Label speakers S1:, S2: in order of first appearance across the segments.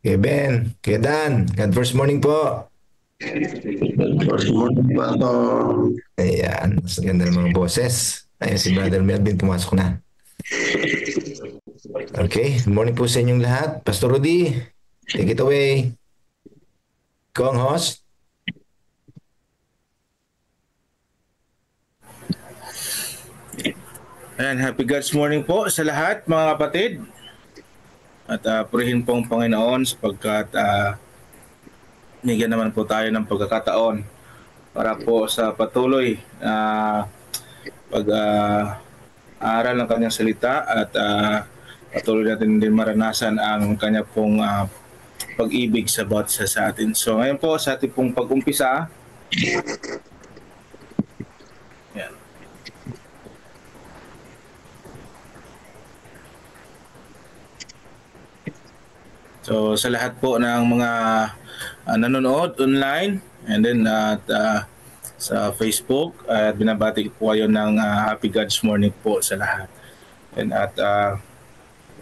S1: Kuya Ben, Kuya Dan, God first morning po.
S2: First morning pa to.
S1: Ayan, mas ganda ng mga boses. Ayun, si Brother Melvin pumasok na. Okay, good morning po sa inyong lahat. Pastor Rudy, take it away. Ikaw ang host.
S3: Ayan, happy God's morning po sa lahat mga kapatid. At purihin po ang Panginoon sapagkat nigyan naman po tayo ng pagkakataon para po sa patuloy pag-aaral ng kanyang salita at patuloy natin din maranasan ang kanya pong pag-ibig sa bawat isa sa atin. So ngayon po sa ating pong pag-umpisa, yan. So sa lahat po ng mga nanonood online and then sa Facebook at binabati po kayo ng Happy God's Morning po sa lahat. And at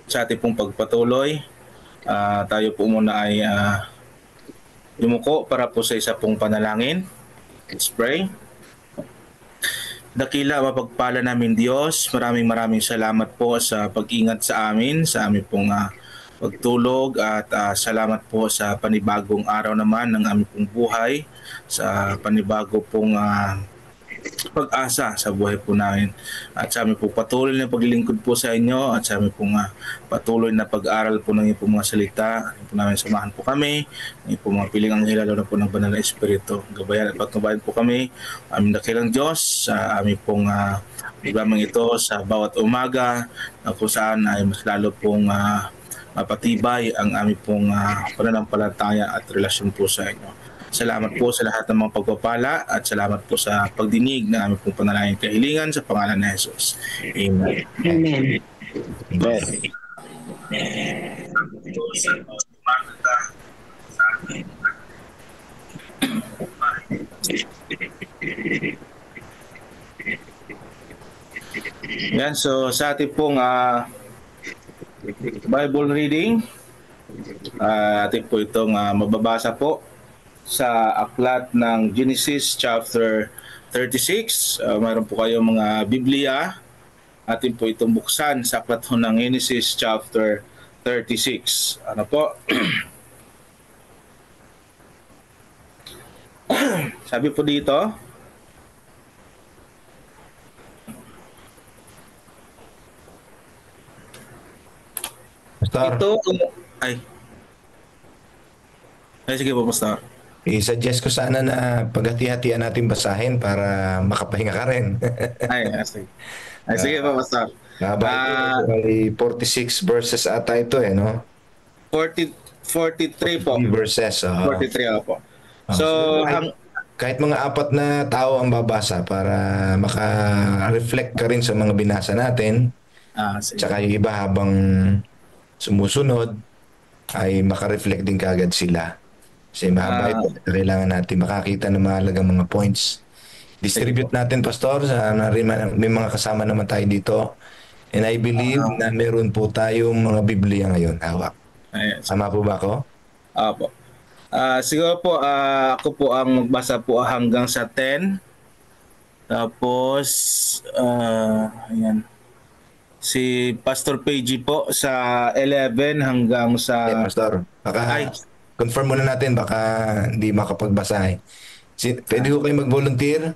S3: sa ating pong pagpatuloy, tayo po muna ay yumuko para po sa isa pong panalangin. Let's pray. Dakila mapagpala namin Diyos, maraming salamat po sa pag-ingat sa amin pong pagtulog at salamat po sa panibagong araw naman ng aming pong buhay, sa panibago pong pag-asa sa buhay po namin. At sa aming pong patuloy na paglilingkod po sa inyo at sa aming pong patuloy na pag-aral po ng inyong pong mga salita, po namin samahan po kami, ng inyong pong mga piling ang hilalo na po ng Banal na Espiritu. Gabayan at pagkabayan po kami, aming dakilang Diyos, sa aming pong programang ito sa bawat umaga na kung saan ay mas lalo pong mapatibay ang aming pong pananampalataya at relasyon po sa inyo. Salamat po sa lahat ng mga pagpapala at salamat po sa pagdinig ng aming pong panalangin kahilingan sa pangalan ni Jesus. Amen.
S2: Amen.
S3: Amen. Yan, so sa ating pong Bible reading, atin po itong mababasa po sa aklat ng Genesis chapter 36. Mayroon po kayong mga Biblia, atin po itong buksan sa aklat ng Genesis chapter 36. Ano po? Sabi po dito,
S1: Pastor,
S3: ito ay sige po, Pastor.
S1: i-suggest ko sana na paghati-hatian natin basahin para makapahinga ka rin.
S3: Sige po, Pastor.
S1: Ay 46 verses ata ito no?
S3: 43 po.
S1: 3 verses.
S3: 43 po. So,
S1: kahit mga 4 na tao ang babasa para maka-reflect ka rin sa mga binasa natin. Tsaka yung iba habang sumusunod ay maka-reflect din kagad sila. Kasi mahaba ito. Kailangan natin makakita ng mahalagang mga points. Distribute natin, Pastor. May mga kasama naman tayo dito. And I believe na meron po tayong mga Biblia ngayon. Hawak. Sama po ba ako?
S3: Opo. Siguro po, ako po ang magbasa po hanggang sa 10. Tapos, ayan. Si Pastor Pagey po sa 11 hanggang sa...
S1: Yeah, Pastor. Confirm muna natin, baka hindi makapagbasa pwede ko kayo mag-volunteer?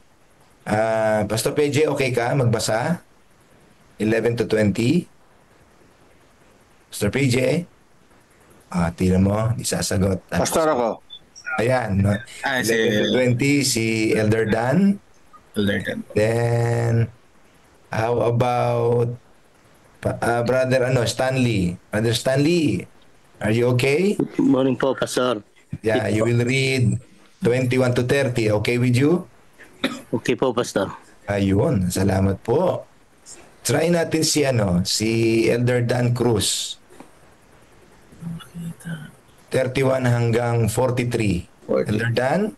S1: Pastor Pagey, okay ka magbasa? 11 to 20? Pastor Pagey? Tira mo, di sasagot.
S2: Pastor ako.
S1: Ayan. 11 to 20, si Elder Dan. Then, how about Brother Stanley? Brother Stanley, are you okay?
S4: Good morning po, Pastor.
S1: Yeah, you will read 21 to 30. Okay with you?
S4: Okay po, Pastor.
S1: Ayun, salamat po. Try natin si Elder Dan Cruz. 31 hanggang 43. Elder Dan?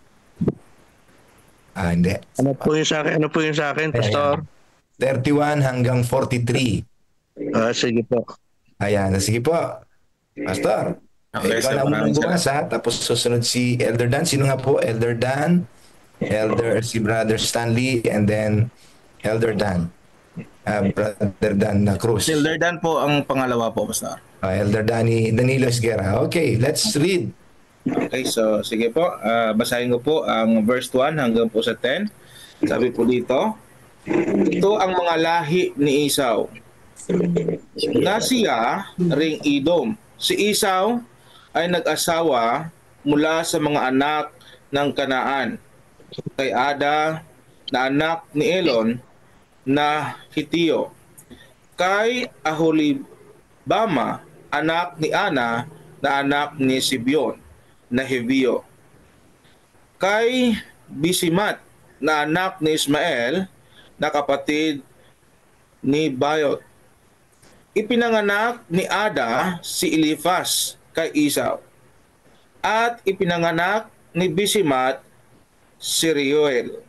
S1: Hindi.
S5: Ano po yung sa akin, Pastor?
S1: 31 hanggang 43.
S5: Sige po.
S1: Ayan, sige po. Pastor,
S3: Okay,
S1: ikaw
S3: sir.
S1: na
S3: Maraming
S1: unang bukas
S3: salamat.
S1: ha. Tapos susunod si Elder Dan. Sino nga po? Elder Dan, Elder si Brother Stanley, and then Elder Dan. Brother Dan na Cruz.
S3: Elder Dan po ang pangalawa po, Pastor.
S1: Elder Danilo Esguerra. Okay, let's read.
S3: Okay, so sige po. Basahin ko po ang verse 1 hanggang po sa 10. Sabi po dito, ito ang mga lahi ni Esau. Na siya ring Edom. Si Esau ay nag-asawa mula sa mga anak ng Kanaan. Kay Ada na anak ni Elon na Hitio. Kay Aholibama, anak ni Ana na anak ni Sibion na Hevio. Kay Bisimat na anak ni Ismael na kapatid ni Bayot. Ipinanganak ni Ada si Elifas kay Esau. At ipinanganak ni Bisimat si Reuel.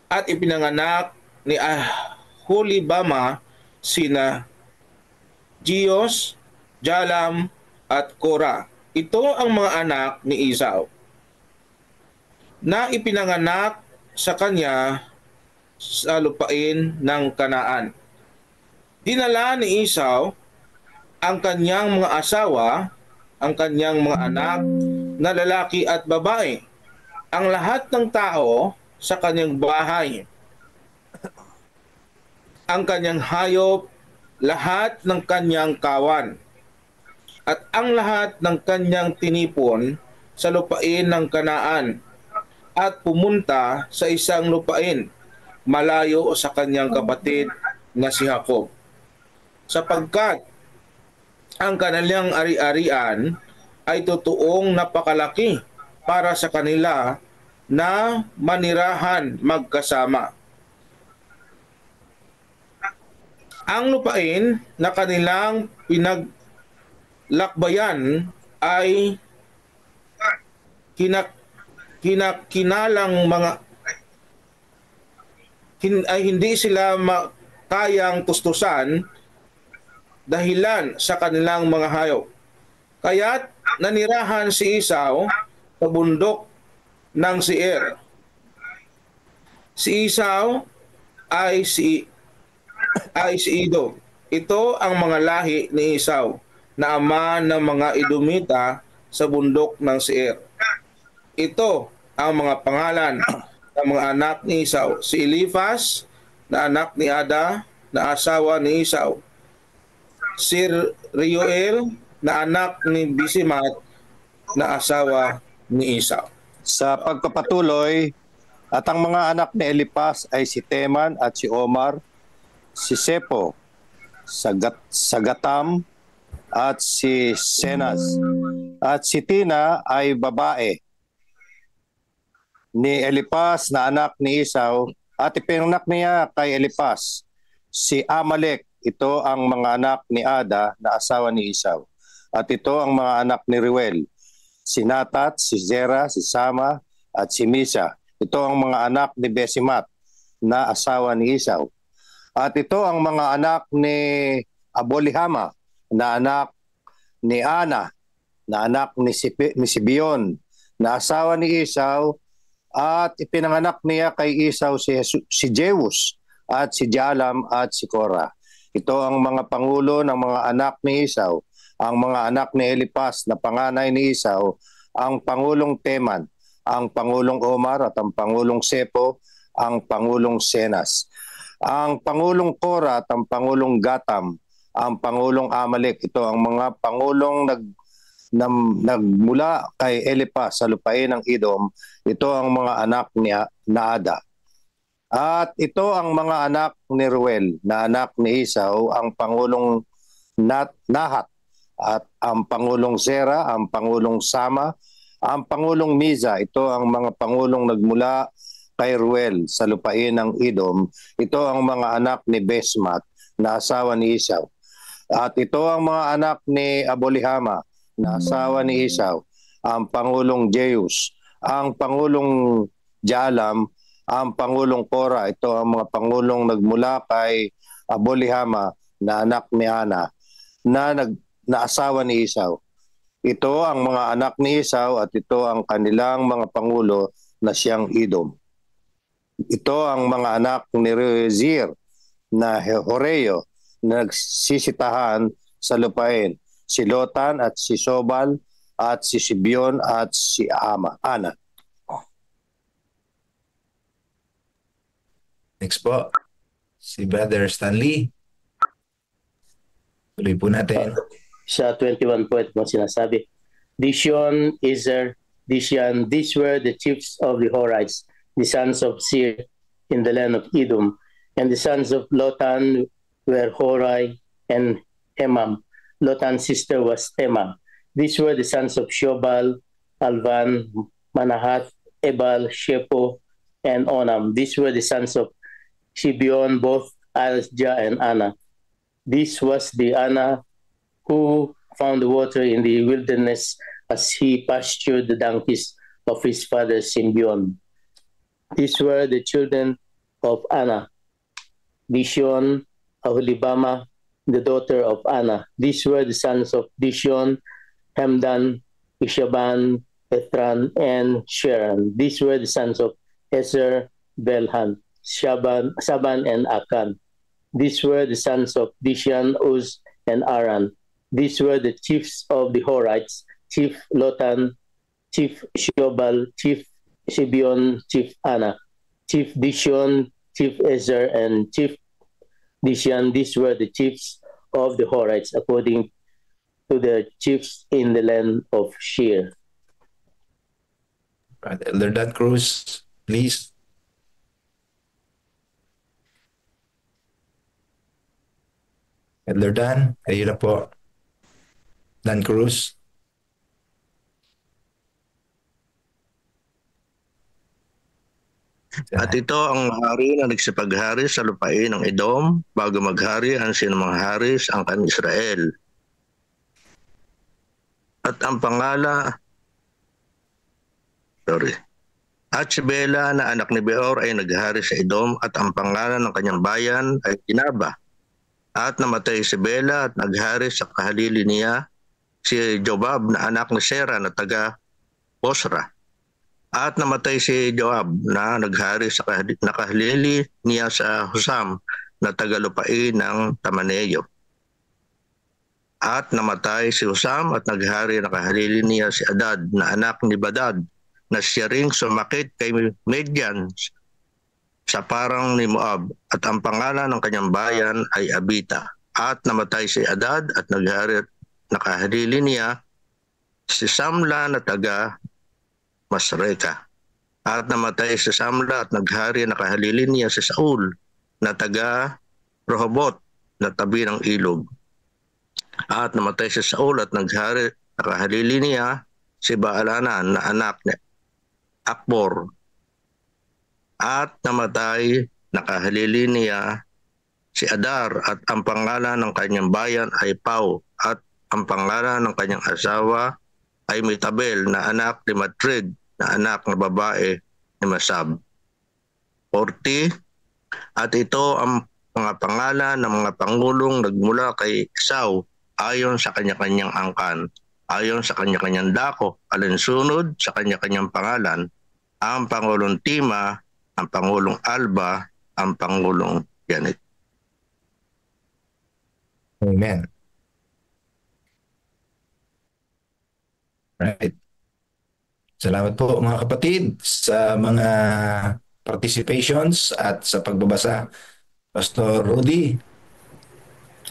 S3: At ipinanganak ni Aholibama sina Gios, Jalam at Kora. Ito ang mga anak ni Esau na ipinanganak sa kanya sa lupain ng Kanaan. Dinala ni Esau ang kanyang mga asawa, ang kanyang mga anak na lalaki at babae, ang lahat ng tao sa kanyang bahay, ang kanyang hayop, lahat ng kanyang kawan, at ang lahat ng kanyang tinipon sa lupain ng Kanaan, at pumunta sa isang lupain malayo sa kanyang kapatid na si Jacob, sapagkat ang kanilang ari-arian ay totoong napakalaki para sa kanila na manirahan magkasama. Ang lupain na kanilang pinaglakbayan ay kinalang mga ay hindi sila kayang tustusan dahilan sa kanilang mga hayop. Kaya't nanirahan si Esau sa bundok ng Seir. Si Esau ay si Edom. Ito ang mga lahi ni Esau na ama ng mga Edomita sa bundok ng Seir. Ito ang mga pangalan ng mga anak ni Esau. Si Elifas na anak ni Ada na asawa ni Esau. Si Reuel na anak ni Bisimat na asawa ni Esau.
S6: Sa pagpapatuloy, at ang mga anak ni Elipas ay si Teman at si Omar, si Sepo, Sagatam at si Senas. At si Tina ay babae ni Elipas na anak ni Esau, at ipinanak niya kay Elipas si Amalek. Ito ang mga anak ni Ada na asawa ni Esau. At ito ang mga anak ni Reuel, si Natat, si Zera, si Sama at si Misa. Ito ang mga anak ni Besimat na asawa ni Esau. At ito ang mga anak ni Abolihama na anak ni Ana, na anak ni Sibion na asawa ni Esau, at ipinanganak niya kay Esau si Jeus at si Jalam at si Kora. Ito ang mga pangulo ng mga anak ni Esau. Ang mga anak ni Elipas na panganay ni Esau, ang pangulong Teman, ang pangulong Omar at ang pangulong Sepo, ang pangulong Senas. Ang pangulong Kora at ang pangulong Gatam, ang pangulong Amalek. Ito ang mga pangulong nagmula kay Elipas sa lupain ng Edom. Ito ang mga anak ni Ada. At ito ang mga anak ni Reuel na anak ni Esau, ang pangulong Nahat at ang pangulong Zera, ang pangulong Sama, ang pangulong Miza. Ito ang mga pangulong nagmula kay Reuel sa lupain ng Edom. Ito ang mga anak ni Besmat na asawa ni Esau. At ito ang mga anak ni Abolihama na asawa ni Esau, ang pangulong Jeus, ang pangulong Jalam, ang pangulong Kora. Ito ang mga pangulong nagmula kay Abolihama na anak ni Ana, na na asawa ni Esau. Ito ang mga anak ni Esau at ito ang kanilang mga pangulo na siyang Edom. Ito ang mga anak ni Rezir na Horeo na nagsisitahan sa lupain. Si Lotan at si Sobal at si Sibion at si Ana.
S1: Next po, si Brother Stanley. Tuloy po natin.
S4: Sa 21 po ito sinasabi, Dishon, Ezer, Dishan, these were the chiefs of the Horites, the sons of Seir in the land of Edom, and the sons of Lotan were Horai and Hemam. Lotan's sister was Tema. These were the sons of Shobal, Alvan, Manahath, Ebal, Shepo, and Onam. These were the sons of Shibeon, both Alja and Anna. This was the Anna who found the water in the wilderness as he pastured the donkeys of his father Simeon. These were the children of Anna, Dishon, Aholibama, the daughter of Anna. These were the sons of Dishon, Hemdan, Ishaban, Ethran, and Sharon. These were the sons of Ezer, Belhan, Saban, and Akan. These were the sons of Dishan, Uz, and Aran. These were the chiefs of the Horites, Chief Lotan, Chief Shobal, Chief Sibeon, Chief Anna, Chief Dishon, Chief Ezer, and Chief Dishan. These were the chiefs of the Horites according to the chiefs in the land of Shir.
S1: Right, Elder Dan Cruz, please. Elder Dan, kayo na po. Dan Cruz.
S5: At ito ang hari na nagsipaghari sa lupain ng Edom bago maghari ang sinumang hari sa angkan Israel. At ang At si Bela na anak ni Beor ay naghari sa Edom at ang pangalan ng kanyang bayan ay Tinaba. At namatay si Bela at naghari sa kahalili niya si Jobab na anak ni Sera na taga Bosra. At namatay si Joab na naghari sa kahalili niya sa Husam na taga lupain ng Tamaneo. At namatay si Husam at naghari na kahalili niya si Adad na anak ni Badad na siya ring sumakit kay Median sa parang ni Moab at ang pangalan ng kanyang bayan ay Abita. At namatay si Adad at naghari na kahalili niya si Samla na taga Masreka. At namatay si Samla at naghari na kahalili niya si Saul na taga Rehoboth na tabi ng ilog. At namatay si Saul at naghari na kahalili niya si Baalanan na anak ni Akbor. At namatay na kahalili niya si Adar at ang pangalan ng kanyang bayan ay Pau at ang pangalan ng kanyang asawa ay Mitabel na anak ni Matred na anak na babae ni Masab. 40. At ito ang mga pangalan ng mga pangulong nagmula kay Esau ayon sa kanya-kanyang angkan, ayon sa kanya-kanyang dako, alinsunod sa kanya-kanyang pangalan, ang Pangulong Tima, ang Pangulong Alba, ang Pangulong Yanit.
S1: Amen. Right. Salamat po mga kapatid sa mga participations at sa pagbabasa. Pastor Rudy.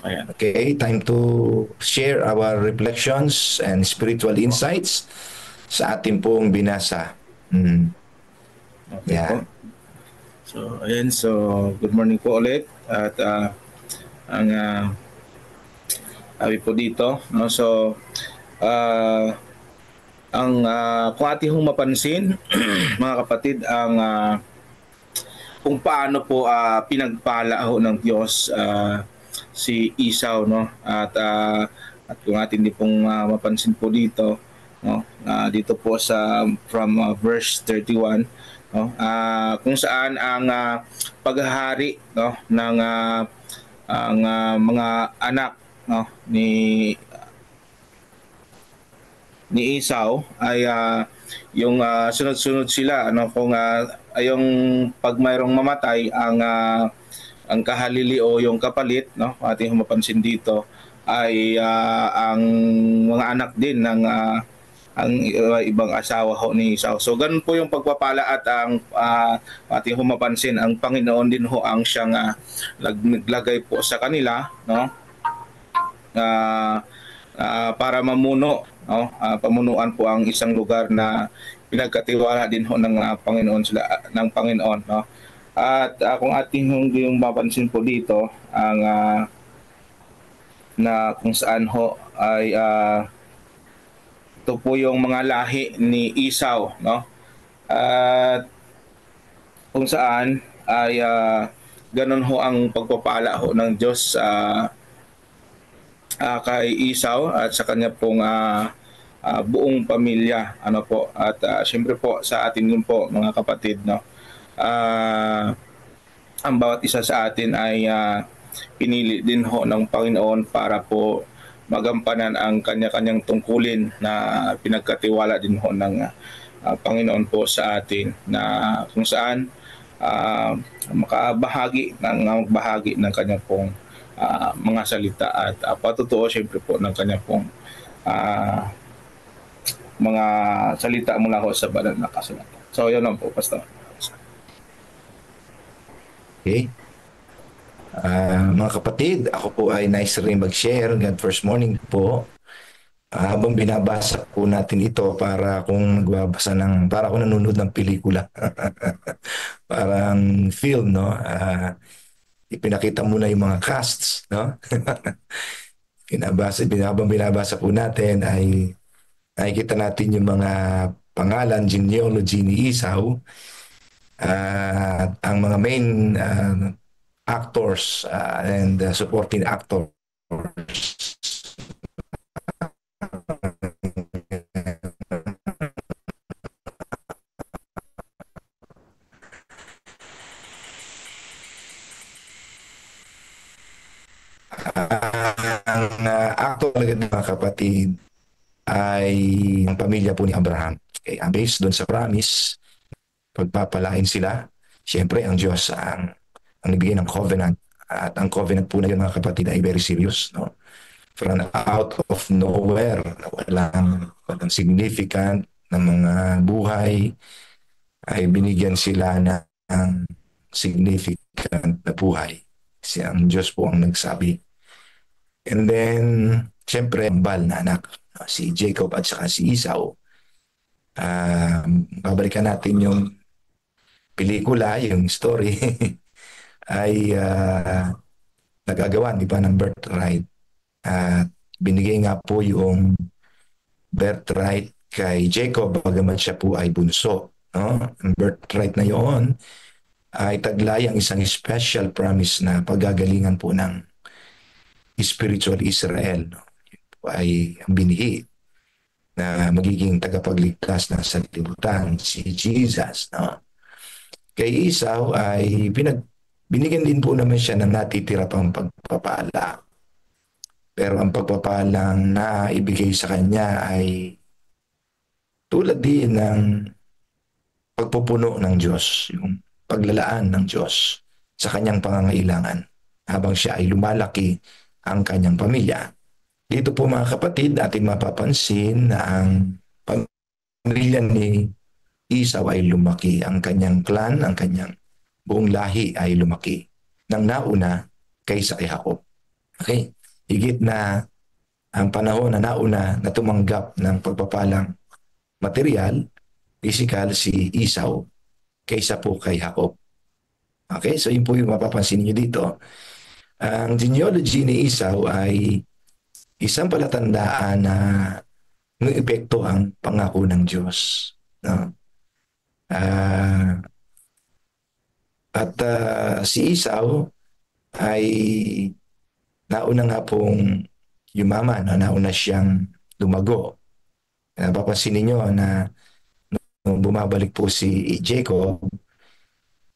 S3: Ayan.
S1: Okay, time to share our reflections and spiritual insights sa ating pong binasa.
S3: Okay
S1: Yeah.
S3: po. So, ayan. So, good morning po ulit. At ang abi po dito, no? So, kung ating hong mapansin, mga kapatid, ang kung paano po pinagpala ho ng Diyos si Esau, no? At kung ating di pong mapansin po dito, no? Dito po sa from verse 31, no? Kung saan ang paghahari, no, ng ang mga anak, no, ni ni Esau ay yung sunod-sunod sila, ano, kung yung pag mayroong mamatay ang kahalili o yung kapalit, no, ating mapansin dito ay ang mga anak din ng ang ibang asawa ho ni Esau. So ganun po yung pagpapala at ang ating humapansin, ang Panginoon din ho ang siyang naglagay po sa kanila, no, para mamuno, no, pamunuan po ang isang lugar na pinagkatiwala din ho ng Panginoon sila, ng Panginoon, no. At kung ating yung mapansin po dito ang na kung saan ho ay ito po yung mga lahi ni Esau, no? At kung saan ay ganun ho ang pagpapala ho ng Diyos kay Esau at sa kanya pong buong pamilya, ano po. At siyempre po sa atin din po, mga kapatid, no? Ang bawat isa sa atin ay pinili din ho ng Panginoon para po magampanan ang kanya-kanyang tungkulin na pinagkatiwala din ho ng Panginoon po sa atin, na kung saan magbahagi ng kanya pong mga salita at patutuo siyempre po ng kanya pong mga salita mula ho sa banal na kasulatan. So yun lang po, Pastor.
S1: Okay. Mga kapatid, ako po ay nice rin mag-share. God first morning po. Habang binabasa po natin ito, para akong nagbabasa para akong nanonood ng pelikula. Parang film, no? Ipinakita muna yung mga casts, no? Habang binabasa po natin ay nakikita natin yung mga pangalan, genealogy ni Esau. Ang mga main actors and supporting actors ang actor talaga ng mga kapatid ay ang pamilya po ni Abraham. Okay, based doon sa promise, pagpapalain sila. Siyempre, ang Diyos ang nagbigay ng covenant. At ang covenant po na yun, mga kapatid, ay very serious. No? From out of nowhere, walang significant na mga buhay, ay binigyan sila ng significant na buhay. Kasi ang Diyos po ang nagsabi. And then, siyempre, bal na anak, si Jacob at saka si Esau. Babalikan natin yung pelikula, yung story, ay nagagawa, di ba, ng birthright. Binigay nga po yung birthright kay Jacob, bagamat siya po ay bunso. No? Ang birthright na yon ay taglay ang isang special promise na paggagalingan po ng spiritual Israel. No? Ay ang binihi na magiging tagapagligtas ng sanlibutan, si Jesus. No? Kay Esau ay binigyan din po naman siya ng natitira pang pagpapala. Pero ang pagpapalang na ibigay sa kanya ay tulad din ng pagpupuno ng Diyos, yung paglalaan ng Diyos sa kanyang pangangailangan habang siya ay lumalaki ang kanyang pamilya. Dito po, mga kapatid, ating mapapansin na ang pamilya ni Esau ay lumaki. Ang kanyang clan, ang kanyang buong lahi ay lumaki nang nauna kaysa kay Jacob. Okay? Higit na ang panahon na nauna na tumanggap ng pagpapalang material, physical, si Esau kaysa po kay Jacob. Okay? So yun po yung mapapansin niyo dito. Ang genealogy ni Esau ay isang palatandaan na ng epekto ang pangako ng Diyos. No? Si Esau ay nauna nga pong yumaman, nauna siyang lumago. Napapansin ninyo na nung bumabalik po si Jacob,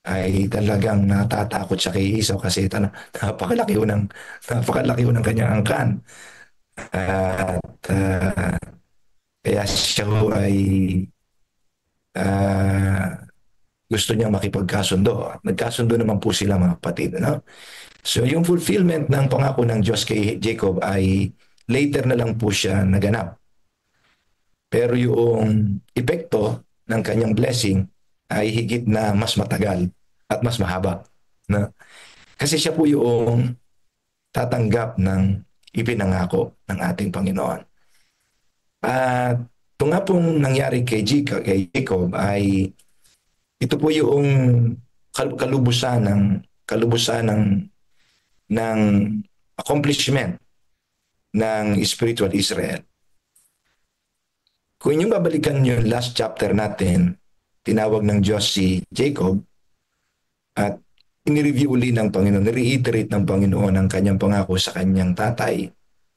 S1: ay talagang natatakot siya kay Esau kasi napakalaki ho ng kanyang angkan. At Kaya siya ho ay ah, gusto niyang makipagkasundo. At nagkasundo naman po sila mga kapatid. No? So yung fulfillment ng pangako ng Diyos kay Jacob ay later na lang po siya naganap. Pero yung epekto ng kanyang blessing ay higit na mas matagal at mas mahaba. No? Kasi siya po yung tatanggap ng ipinangako ng ating Panginoon. At ito nga pong nangyari kay Jacob ay ito po yung kalubusan ng accomplishment ng spiritual Israel. Kung inyong babalikan yung last chapter natin, tinawag ng Diyos si Jacob at inireview uli ng Panginoon, reiterate ng Panginoon ang kanyang pangako sa kanyang tatay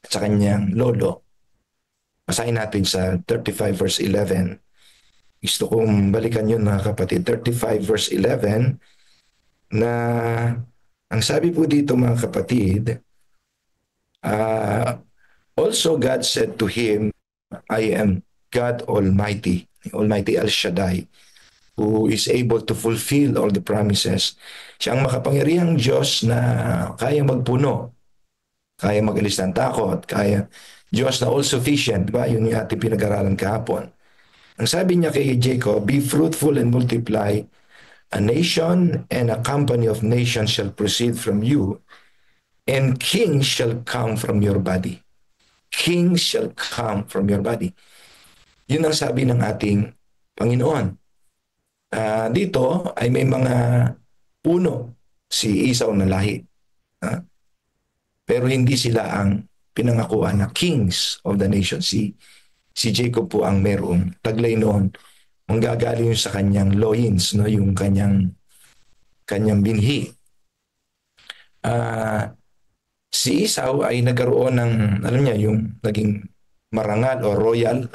S1: at sa kanyang lolo. Basahin natin sa 35 verse 11. Gusto kong balikan yun mga kapatid. 35 verse 11 na ang sabi po dito mga kapatid, also God said to him, I am God Almighty, Almighty El Shaddai, who is able to fulfill all the promises. Siya ang makapangyarihang Diyos na kaya magpuno, kaya mag-alis ng takot, kaya Diyos na all-sufficient. Diba? Yun yung ating pinag-aralan kahapon. Ang sabi niya kay Jacob, be fruitful and multiply. A nation and a company of nations shall proceed from you, and kings shall come from your body. Kings shall come from your body. Yun ang sabi ng ating Panginoon. Dito ay may mga puno si Esau na lahi. Pero hindi sila ang pinangakuan na kings of the nation. Si Jacob po ang merong taglay noon. Manggagaling sa kanyang loins, no, yung kanyang binhi. Si Esau ay nagkaroon ng, alam niya, yung naging marangal o royal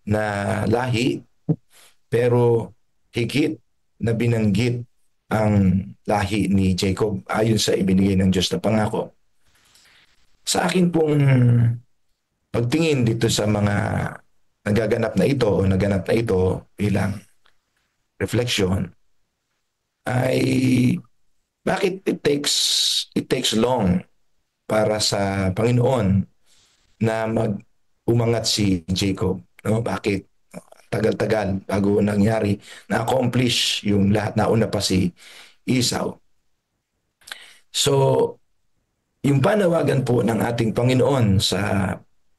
S1: na lahi, pero higit na binanggit ang lahi ni Jacob ayon sa ibinigay ng Diyos na pangako. Sa akin pong pagtingin dito sa mga naganap na ito bilang reflection, ay bakit it takes long para sa Panginoon na umangat si Jacob, no? Bakit tagal-tagal bago nangyari na accomplish yung lahat, nauna pa si Esau. So yung panawagan po ng ating Panginoon sa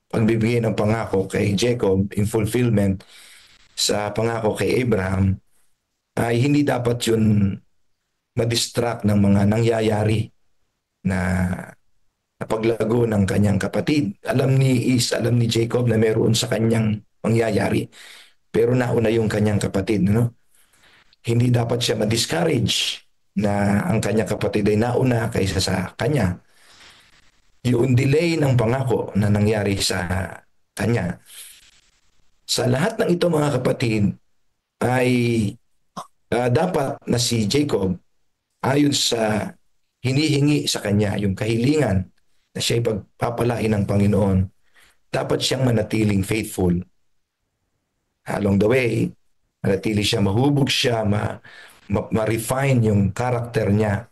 S1: pagbibigay ng pangako kay Jacob in fulfillment sa pangako kay Abraham ay hindi dapat yun ma-distract ng mga nangyayari na paglago ng kanyang kapatid. Alam ni Jacob na meron sa kanyang mangyayari, pero nauna yung kanyang kapatid. No? Hindi dapat siya ma-discourage na ang kanyang kapatid ay nauna kaysa sa kanya. Yung delay ng pangako na nangyari sa kanya. Sa lahat ng ito mga kapatid ay dapat na si Jacob ayon sa hinihingi sa kanya, yung kahilingan na siya ipagpapalain ng Panginoon, dapat siyang manatiling faithful. Along the way, manatili siya, mahubog siya, ma-refine yung karakter niya.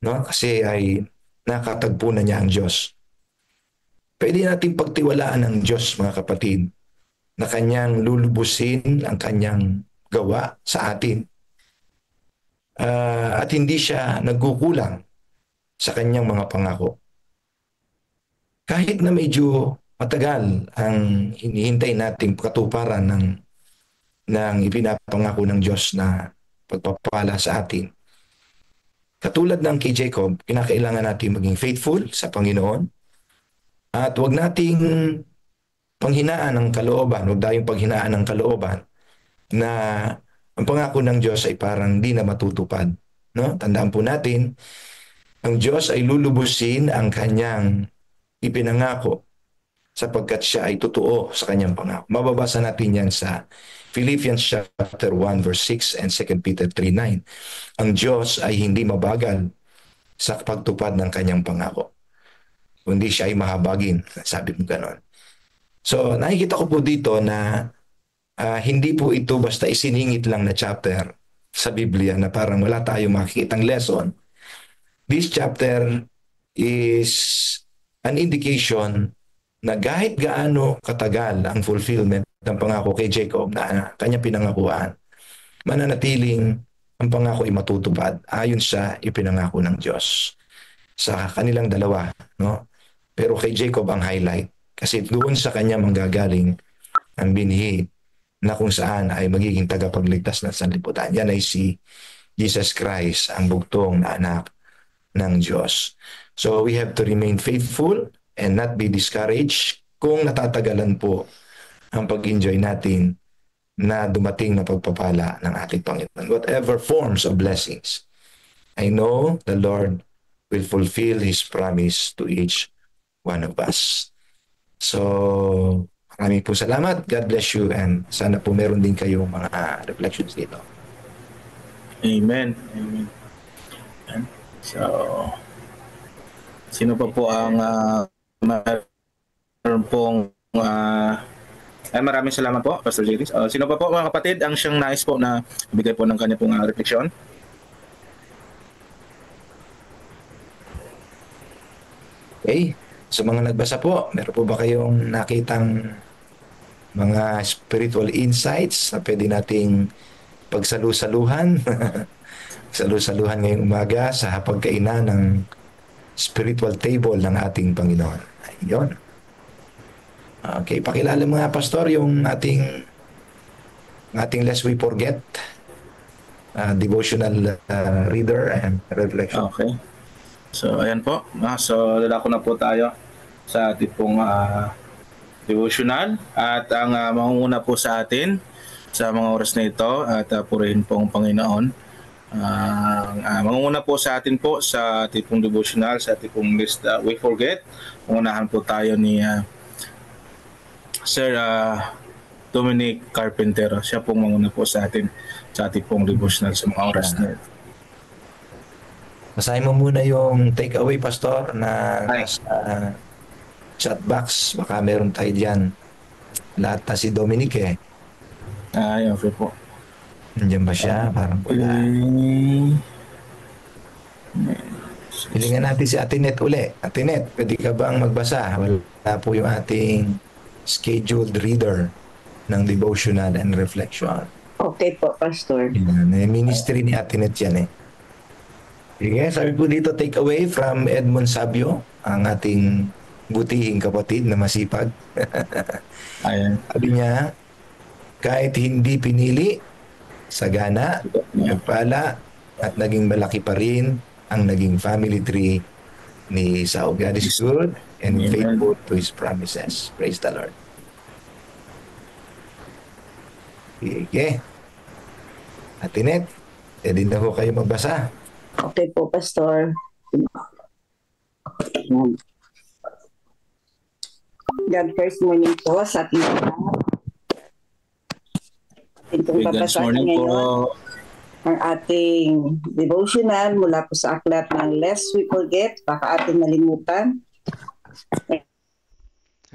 S1: No? Kasi ay nakatagpo na niya ang Diyos. Pwede natin pagtiwalaan ng Diyos, mga kapatid, na kanyang lulubusin ang kanyang gawa sa atin. At hindi siya nagkukulang sa kanyang mga pangako. Kahit na medyo matagal ang hinihintay nating katuparan ng ipinapangako ng Diyos na pagpapala sa atin. Katulad ng kay Jacob, kinakailangan natin maging faithful sa Panginoon at huwag nating panghinaan ng kalooban, huwag tayong paghinaan ng kalooban na ang pangako ng Diyos ay parang di na matutupad. No? Tandaan po natin, ang Diyos ay lulubusin ang kanyang ipinangako sapagkat siya ay totoo sa kanyang pangako. Mababasa natin yan sa Philippians chapter 1 verse 6 and 2 Peter 3:9. Ang Diyos ay hindi mabagal sa pagtupad ng kanyang pangako, kundi siya ay mahabagin. Sabi mo ganon. So nakikita ko po dito na hindi po ito basta isiningit lang na chapter sa Biblia na parang wala tayong makikitang lesson. This chapter is an indication na kahit gaano katagal ang fulfillment ng pangako kay Jacob na kanya pinangakuan, mananatiling ang pangako ay matutupad ayon sa ipinangako ng Diyos sa kanilang dalawa, no? Pero kay Jacob ang highlight kasi doon sa kanya manggagaling ang binhi na kung saan ay magiging tagapagligtas ng sanlibutan. Yan ay si Jesus Christ, ang bugtong na anak ng Diyos. So we have to remain faithful and not be discouraged kung natatagalan po ang pag-enjoy natin na dumating na pagpapala ng ating Panginoon. Whatever forms of blessings, I know the Lord will fulfill His promise to each one of us. So, maraming po salamat. God bless you and sana po meron din kayong mga reflections dito.
S3: Amen. Amen. So, sino pa po ang meron pong maraming salamat po, Pastor JD. Sino pa po mga kapatid ang siyang nais po na bigay po ng kanya pong refleksyon?
S1: Okay. So mga nagbasa po, meron po ba kayong nakitang mga spiritual insights na pwede nating pagsalu-saluhan? Salu-saluhan ngayong umaga sa pagkainan ng spiritual table ng ating Panginoon. Ayun. Okay, pakilala mga pastor yung ating Lest We Forget devotional reader and reflection.
S3: Okay. So ayan po. So lalako na po tayo sa ating pong devotional at ang mangunguna po sa atin sa mga oras na ito at purihin po ang Panginoon. Mangunguna po sa atin po sa ating pong devotional, sa ating pong Lest We Forget. Mangunahan po tayo ni Sir Dominic Carpintero. Siya pong manguna po sa atin sa ating pong devotional sa mga oras na ito.
S1: Basahin mo muna yung takeaway, Pastor, na nasa chat box. Baka meron tayo dyan. Lahat na si Dominic eh.
S3: Okay po.
S1: Nandiyan ba siya? Parang wala. Hilingan natin si Atinet uli. Atinet, pwede ka bang magbasa? Wala po yung ating scheduled reader ng devotional and reflection.
S7: Okay po, Pastor.
S1: Yan, ministry ni Atinet yan eh. Sige, sabi po dito, take away from Edmond Sabio, ang ating butihing kapatid na masipag.
S3: Ayan.
S1: Sabi niya, kahit hindi pinili, sagana, nagpala, at naging malaki pa rin ang naging family tree ni Esau. God is good and faithful to His promises. Praise the Lord. Okay. Atinet, pwede na po kayo magbasa.
S7: Okay po, Pastor. God first morning po sa ating lahat. Itong babasahin ngayon ang ating devotional mula po sa aklat ng Lest We Forget, baka ating malimutan.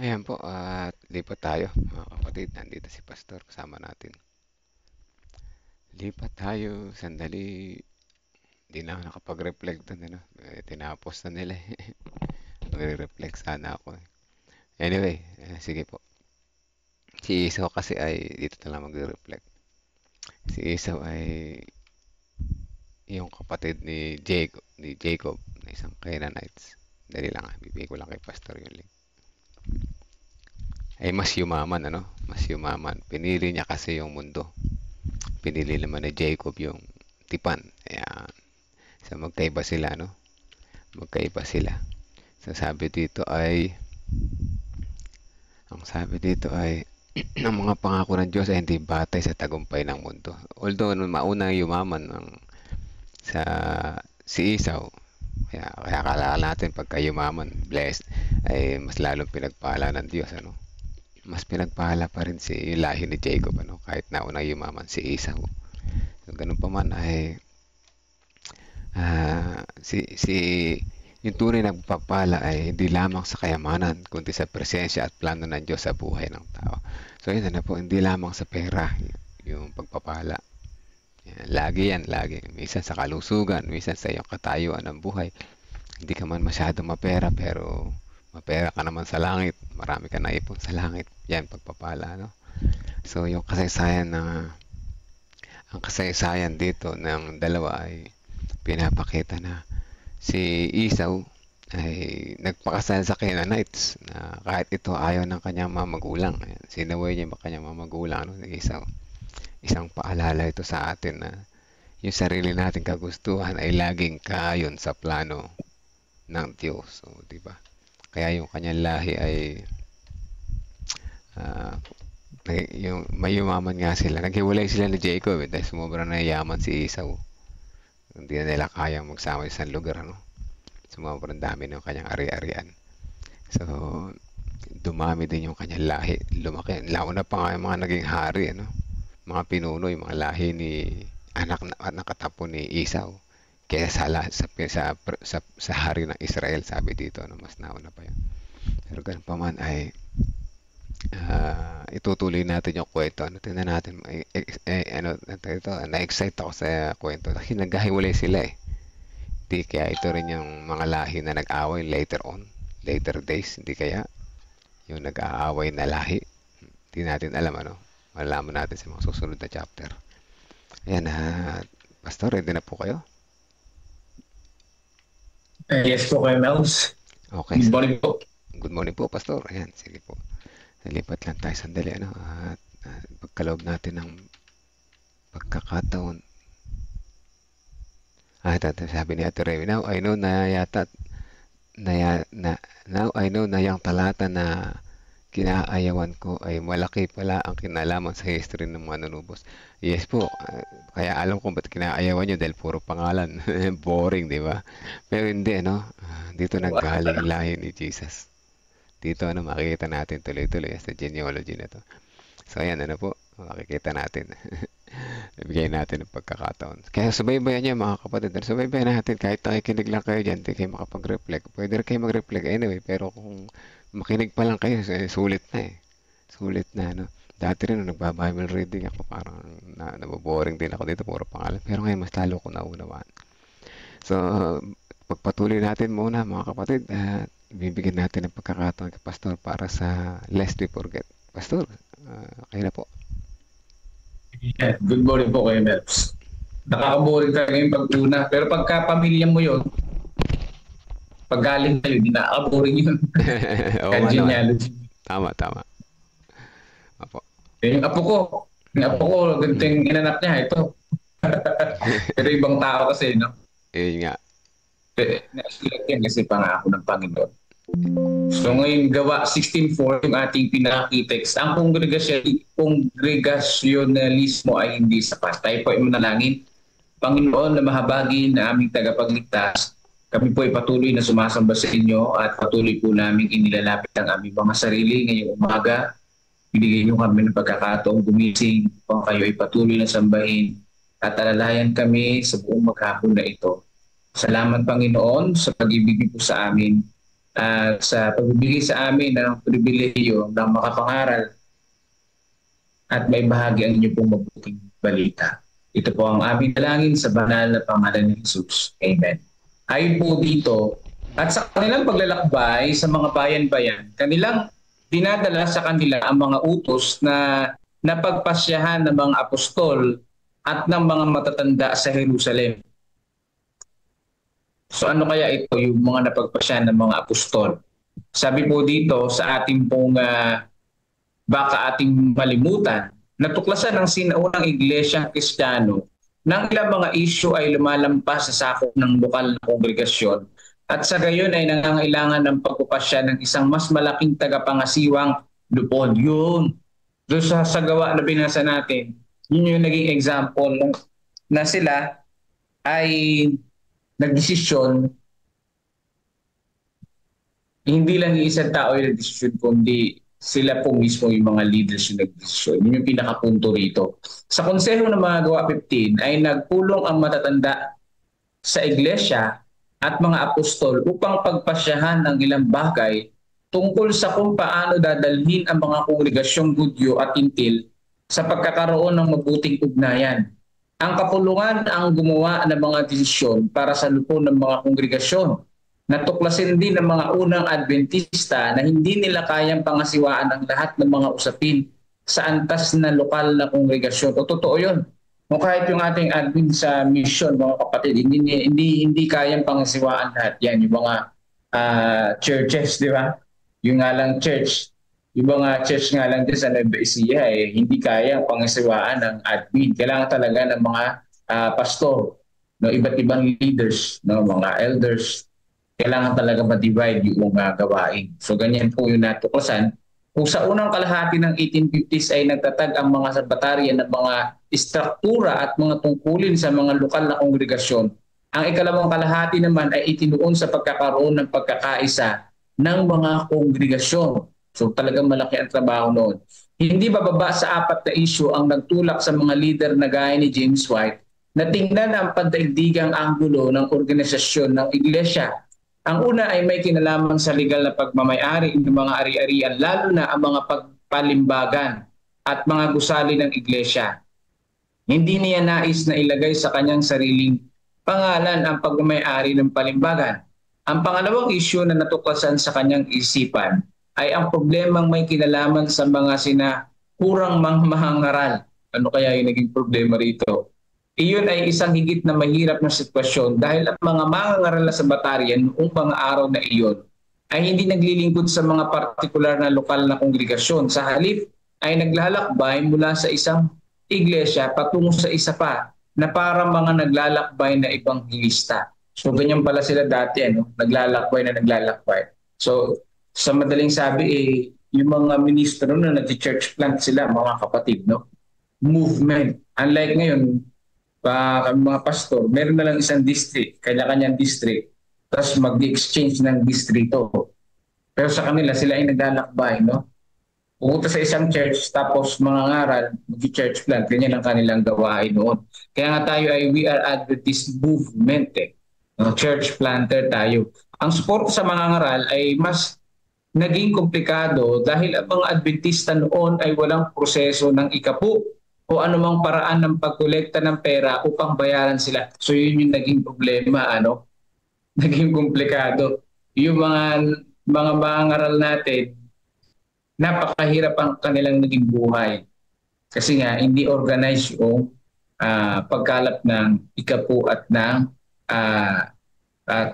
S8: Ayan po, at lipat tayo mga kapatid. Nandito si Pastor kasama natin. Lipat tayo sandali. Hindi na ako nakapag-reflect doon. Ano? Tinapos na nila. Magre-reflect sana ako. Anyway, sige po. Si Esau kasi ay dito na lang magre-reflect. Si Esau ay yung kapatid ni Jacob na isang Canaanites. Dali lang, bibigay ko lang kay Pastor yung link. Ay mas yumaman, ano? Mas yumaman. Pinili niya kasi yung mundo. Pinili naman ni Jacob yung tipan. Ayan. So magkaiba sila, no? Magkaiba sila. So sabi dito ay ang mga pangako ng Diyos ay hindi batay sa tagumpay ng mundo. Although mauna yumaman si Esau, kaya akala natin pagka yumaman, blessed, ay mas lalong pinagpala ng Diyos, ano? Mas pinagpala pa rin yung lahi ni Jacob, ano? Kahit nauna yumaman si Esau. So ganun pa man ay yung tunay na pagpapala ay hindi lamang sa kayamanan, kundi sa presensya at plano ng Diyos sa buhay ng tao. So yun na po, hindi lamang sa pera yung pagpapala. Lagi yan, lagi. Minsan sa kalusugan, minsan sa iyong katayuan ng buhay. Hindi ka man masyado mapera, pero mapera ka naman sa langit. Marami ka naipon sa langit. Yan, pagpapala, no? So yung kasaysayan ang kasaysayan dito ng dalawa ay pinapakita na si Esau ay nagpakasal sa Canaanites na kahit ito ayaw ng kanyang mga magulang. Sinaway niya yung kanyang mga magulang, no, ni Esau. Isang paalala ito sa atin na yung sarili nating kagustuhan ay laging kaayon sa plano ng Diyos. So, di ba? Kaya yung kanyang lahi ay yung mayumaman nga sila. Naghiwalay sila ni Jacob dahil sumobra na yaman si Esau. Hindi na nila kayang magsama sa isang lugar, ano? Sobrang dami ng kanyang ari-arian. So, dumami din yung kanyang lahi. Lumaki. Lalo na pa nga yung mga naging hari, ano? Mga pinuno, yung mga lahi ni anak katapo ni Esau. Kaya sa hari ng Israel, sabi dito, ano? Mas nauna pa yan. Pero ganun pa man ay itutuloy natin yung kwento. Ano, tingnan natin. Na-excite ako sa kwento. Kasi naghahiwalay sila eh. Di kaya ito rin yung mga lahi na nag-away later on, later days. Hindi kaya yung nag-aaway na lahi. Hindi natin alam, ano. Malalaman natin sa mga susunod na chapter. Ayan, Pastor, ready na po kayo?
S9: Yes po kayo, Melvs.
S8: Okay.
S9: Good morning po.
S8: Good morning po, Pastor. Ayan, sige po. Nalipat lang tayo sandali, ano. At pagkaloob natin ng pagkakataon. Sabi ni Ate Remy, now I know na yung talata na kinaayawan ko ay malaki pala ang kinalaman sa history ng mga nanubos. Yes po, kaya alam ko ba't kinaayawan nyo dahil puro pangalan. Boring, di ba? Pero hindi, no? Dito naggaling lahi ni Jesus. Dito, ano, makikita natin tuloy-tuloy sa genealogy na to. So, ayan, ano po, makikita natin. Ibigay natin ang pagkakataon. Kaya subaybayan niyo mga kapatid. Subaybayan natin kahit nakikinig lang kayo dyan, hindi kayo makapag-reflect. Pwede rin kayo mag-reflect anyway, pero kung makinig pa lang kayo, sulit na eh. Sulit na, no? Dati rin, nagba-Bible reading ako, parang naboboring din ako dito, puro pangalan. Pero ngayon, mas lalo ko naunawaan. So, pagpatuloy natin muna mga kapatid, bibigyan natin ng pagkakataon kay Pastor para sa Lest We Forget. Pastor, kayo na po.
S9: Yeah, good morning po kayo, Melvs. Nakaka-boring talaga yung pag-una. Pero pagka pamilya mo yun, pag galing kayo, hindi nakaka-boring yun. Genealogy.
S8: Tama. Apo.
S9: Yung apo ko, ganito yung inanap niya, ito. Pero ibang tao kasi, no?
S8: Nga.
S9: Na-select yan kasi pangako ng Panginoon. So ngayon gawa 16:4 yung ating pinaka-text. Ang kongregasyonalismo ay hindi sapat. Tayo po ay manalangin. Panginoon na mahabagi na aming tagapagligtas, kami po ay patuloy na sumasamba sa inyo at patuloy po namin inilalapit ang aming mga sarili ngayong umaga. Binigay niyo kami ng pagkakataong gumising upang kayo ay patuloy na sambahin at alalayan kami sa buong maghapon na ito. Salamat Panginoon sa pag-ibig niyo po sa amin. At sa pagbibigay sa amin ng pribilehiyo ng makapangaral at may bahagi ang inyo pong mabuting balita. Ito po ang aming dalangin sa banal na pangalan ni Jesus. Amen. Ayon po dito, at sa kanilang paglalakbay sa mga bayan-bayan, kanilang dinadala sa kanila ang mga utos na napagpasyahan ng mga apostol at ng mga matatanda sa Jerusalem. So ano kaya ito yung mga napagpasya ng mga apostol? Sabi po dito sa ating pong baka ating malimutan, natuklasan ng sinaunang iglesyang Kristiyano nang ilang mga issue ay lumalampas sa sakop ng lokal na kongregasyon at sa gayon ay nangangailangan ng pagpapasya ng isang mas malaking tagapangasiwang lupon. Yun. Doon sa gawa na binasa natin, yun yung naging example na sila ay nagdesisyon, hindi lang yung isang tao yung nagdesisyon, kundi sila po mismo yung mga leaders yung nagdesisyon. Yun yung pinakapunto rito. Sa konseho ng mga gawa 15 ay nagpulong ang matatanda sa iglesia at mga apostol upang pagpasyahan ang ilang bagay tungkol sa kung paano dadalhin ang mga kongregasyong Hudyo at Intil sa pagkakaroon ng mabuting ugnayan. Ang kapulungan ang gumawa ng mga desisyon para sa lupon ng mga kongregasyon. Natuklasin din ng mga unang Adventista na hindi nila kayang pangasiwaan ang lahat ng mga usapin sa antas na lokal na kongregasyon. O totoo yun. O kahit yung ating admin sa mission, mga kapatid, hindi kayang pangasiwaan lahat yan. Yung mga churches, di ba? Yung nga lang church, yung mga church nga lang din sa Nueva Ecija, hindi kayang pangasiwaan ng admin. Kailangan talaga ng mga pastor, no, iba't ibang leaders, no, mga elders. Kailangan talaga ma-divide yung gawain. So ganyan po yung natuklasan. Kung sa unang kalahati ng 1850s ay nagtatag ang mga sabataryan ng mga istruktura at mga tungkulin sa mga lokal na kongregasyon, ang ikalawang kalahati naman ay itinuon sa pagkakaroon ng pagkakaisa ng mga kongregasyon. So talagang malaki ang trabaho noon. Hindi bababa sa 4 na issue ang nagtulak sa mga leader na gaya ni James White na tingnan ang pandaigdigang anggulo ng organisasyon ng iglesia. Ang una ay may kinalaman sa legal na pagmamayari ng mga ari-arian, lalo na ang mga pagpalimbagan at mga gusali ng iglesia. Hindi niya nais na ilagay sa kanyang sariling pangalan ang pagmamayari ng palimbagan. Ang pangalawang issue na natuklasan sa kanyang isipan ay ang problemang may kinalaman sa mga sinakurang mahangaral. Ano kaya yung naging problema rito? Iyon ay isang higit na mahirap na sitwasyon dahil ang mga mangangaral na sabataryan noong mga araw na iyon ay hindi naglilingkod sa mga partikular na lokal na kongregasyon. Sa halip ay naglalakbay mula sa isang iglesia patungo sa isa pa na para mga naglalakbay na ebanghilista. So ganyan pala sila dati, naglalakbay na naglalakbay. So sa madaling sabi, yung mga ministro na nag-church plant sila, mga kapatid, no? Movement. Unlike ngayon, mga pastor, meron na lang isang district, kanya-kanyang district, tapos mag-exchange ng distrito. Pero sa kanila, sila ay naglalakbay, no? Pupunta sa isang church, tapos mga ngaral, mag-church plant, ganyan ang kanilang gawain noon. Kaya nga tayo ay we are Adventist movement, no? Church planter tayo. Ang suporta sa mga ngaral ay mas naging komplikado dahil ang mga Adventista noon ay walang proseso ng ikapu o anumang paraan ng pagkolekta ng pera upang bayaran sila. So yun yung naging problema, naging komplikado. Yung mga mangaral natin, napakahirap ang kanilang naging buhay. Kasi nga, hindi organized yung pagkalap ng ikapu at ng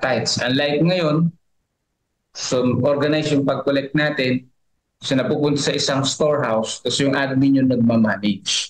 S9: tithes. Unlike ngayon, so organized yung pag-collect natin, so napupunta sa isang storehouse, tapos yung admin yung nagmamanage.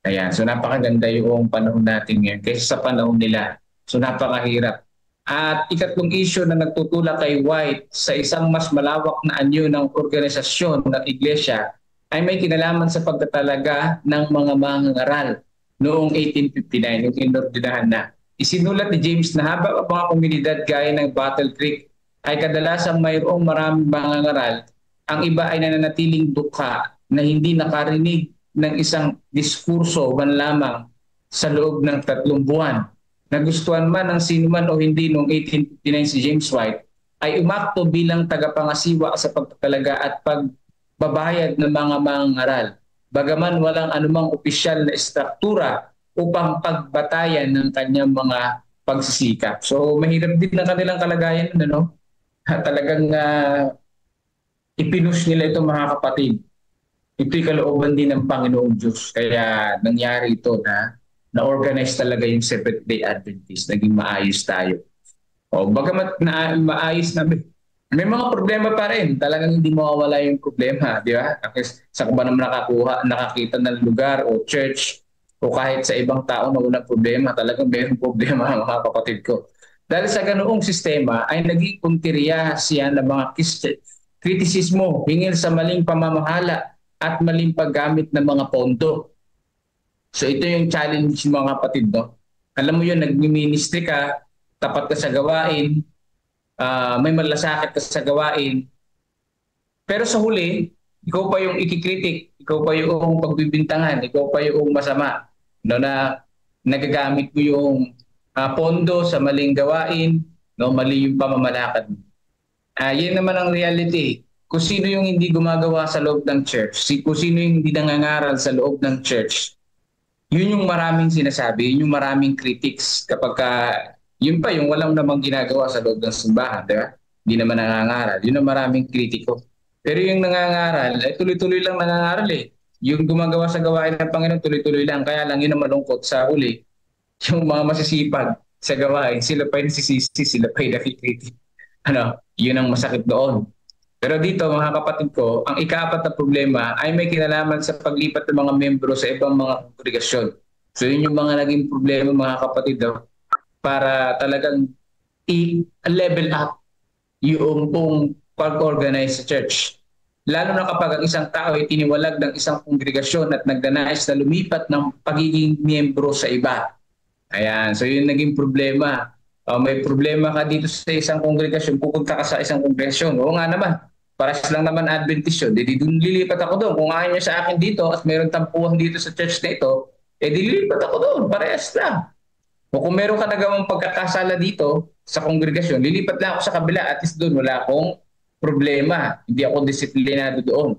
S9: Ayan, so napakaganda yung panahon natin ngayon kaysa sa panahon nila. So napakahirap. At ikatlong issue na nagtutulak kay White sa isang mas malawak na anyo ng organisasyon ng iglesia ay may kinalaman sa pagtatalaga ng mga mangangaral noong 1859, yung inordinahan na. Isinulat ni James na habang ang mga komunidad gaya ng Battle Creek ay kadalasang mayroong maraming mangangaral, ang iba ay nananatiling dukha na hindi nakarinig ng isang diskurso man lamang sa loob ng 3 buwan. Nagustuhan man ng sinuman o hindi noong 1859 si James White ay umakto bilang tagapangasiwa sa pagtatalaga at pagbabayad ng mga mangangaral. Bagaman walang anumang opisyal na istruktura upang pagbatayan ng kanyang mga pagsisikap. So mahirap din ang kanilang kalagayan, Talagang ipinush nila ito, mga kapatid. Ito'y kalooban din ng Panginoong Diyos. Kaya nangyari ito na-organize talaga yung Seventh-day Adventist. Naging maayos tayo. Bagamat maayos na, may mga problema pa rin. Talagang hindi mawawala yung problema. Di ba? Sa kung ba naman nakakita ng lugar o church o kahit sa ibang tao na walang problema, talagang mayroong problema, mga kapatid ko. Dahil sa ganoong sistema ay naging punteriya siya ng mga kritisismo hingil sa maling pamamahala at maling paggamit ng mga pondo. So ito yung challenge, mga kapatid, Alam mo yun, nag-ministry ka, tapat ka sa gawain, may malasakit ka sa gawain, pero sa huli, ikaw pa yung ikikritik, ikaw pa yung pagbibintangan, ikaw pa yung masama, na nagagamit mo yung pondo sa maling gawain, no, mali yung pamamalakad mo. Yan naman ang reality. Kung sino yung hindi gumagawa sa loob ng church, kung sino yung hindi nangangaral sa loob ng church, yun yung maraming sinasabi, yun yung maraming critics kapag yun pa yung walang namang ginagawa sa loob ng simbahan, di ba? Hindi naman nangangaral. Yun ang maraming kritiko. Pero yung nangangaral, tuloy-tuloy lang nangangaral eh. Yung gumagawa sa gawain ng Panginoon, tuloy-tuloy lang. Kaya lang yun ang malungkot sa uli. Yung mga masisipag sa gawain, sila pa yung sisisi, sila pa yung nakikritik. Yun ang masakit doon. Pero dito, mga kapatid ko, ang ika-4 na problema ay may kinalaman sa paglipat ng mga membro sa ibang mga kongregasyon. So yun yung mga naging problema, mga kapatid, para talagang i-level up yung pag-organize sa church. Lalo na kapag ang isang tao ay tiniwalag ng isang kongregasyon at nagdanais na lumipat ng pagiging miyembro sa iba. Ayan, so yun naging problema. May problema ka dito sa isang kongregasyon, pupunta ka sa isang kongregasyon. Oo nga naman, paras lang naman Adventist yun. Doon lilipat ako doon. Kung ayaw nyo sa akin dito at mayroon tampuhan dito sa church na ito, lilipat ako doon, parehas lang. O kung meron ka nagawang pagkakasala dito sa kongregasyon, lilipat lang ako sa kabila. At least doon wala akong problema. Hindi ako disiplinado doon.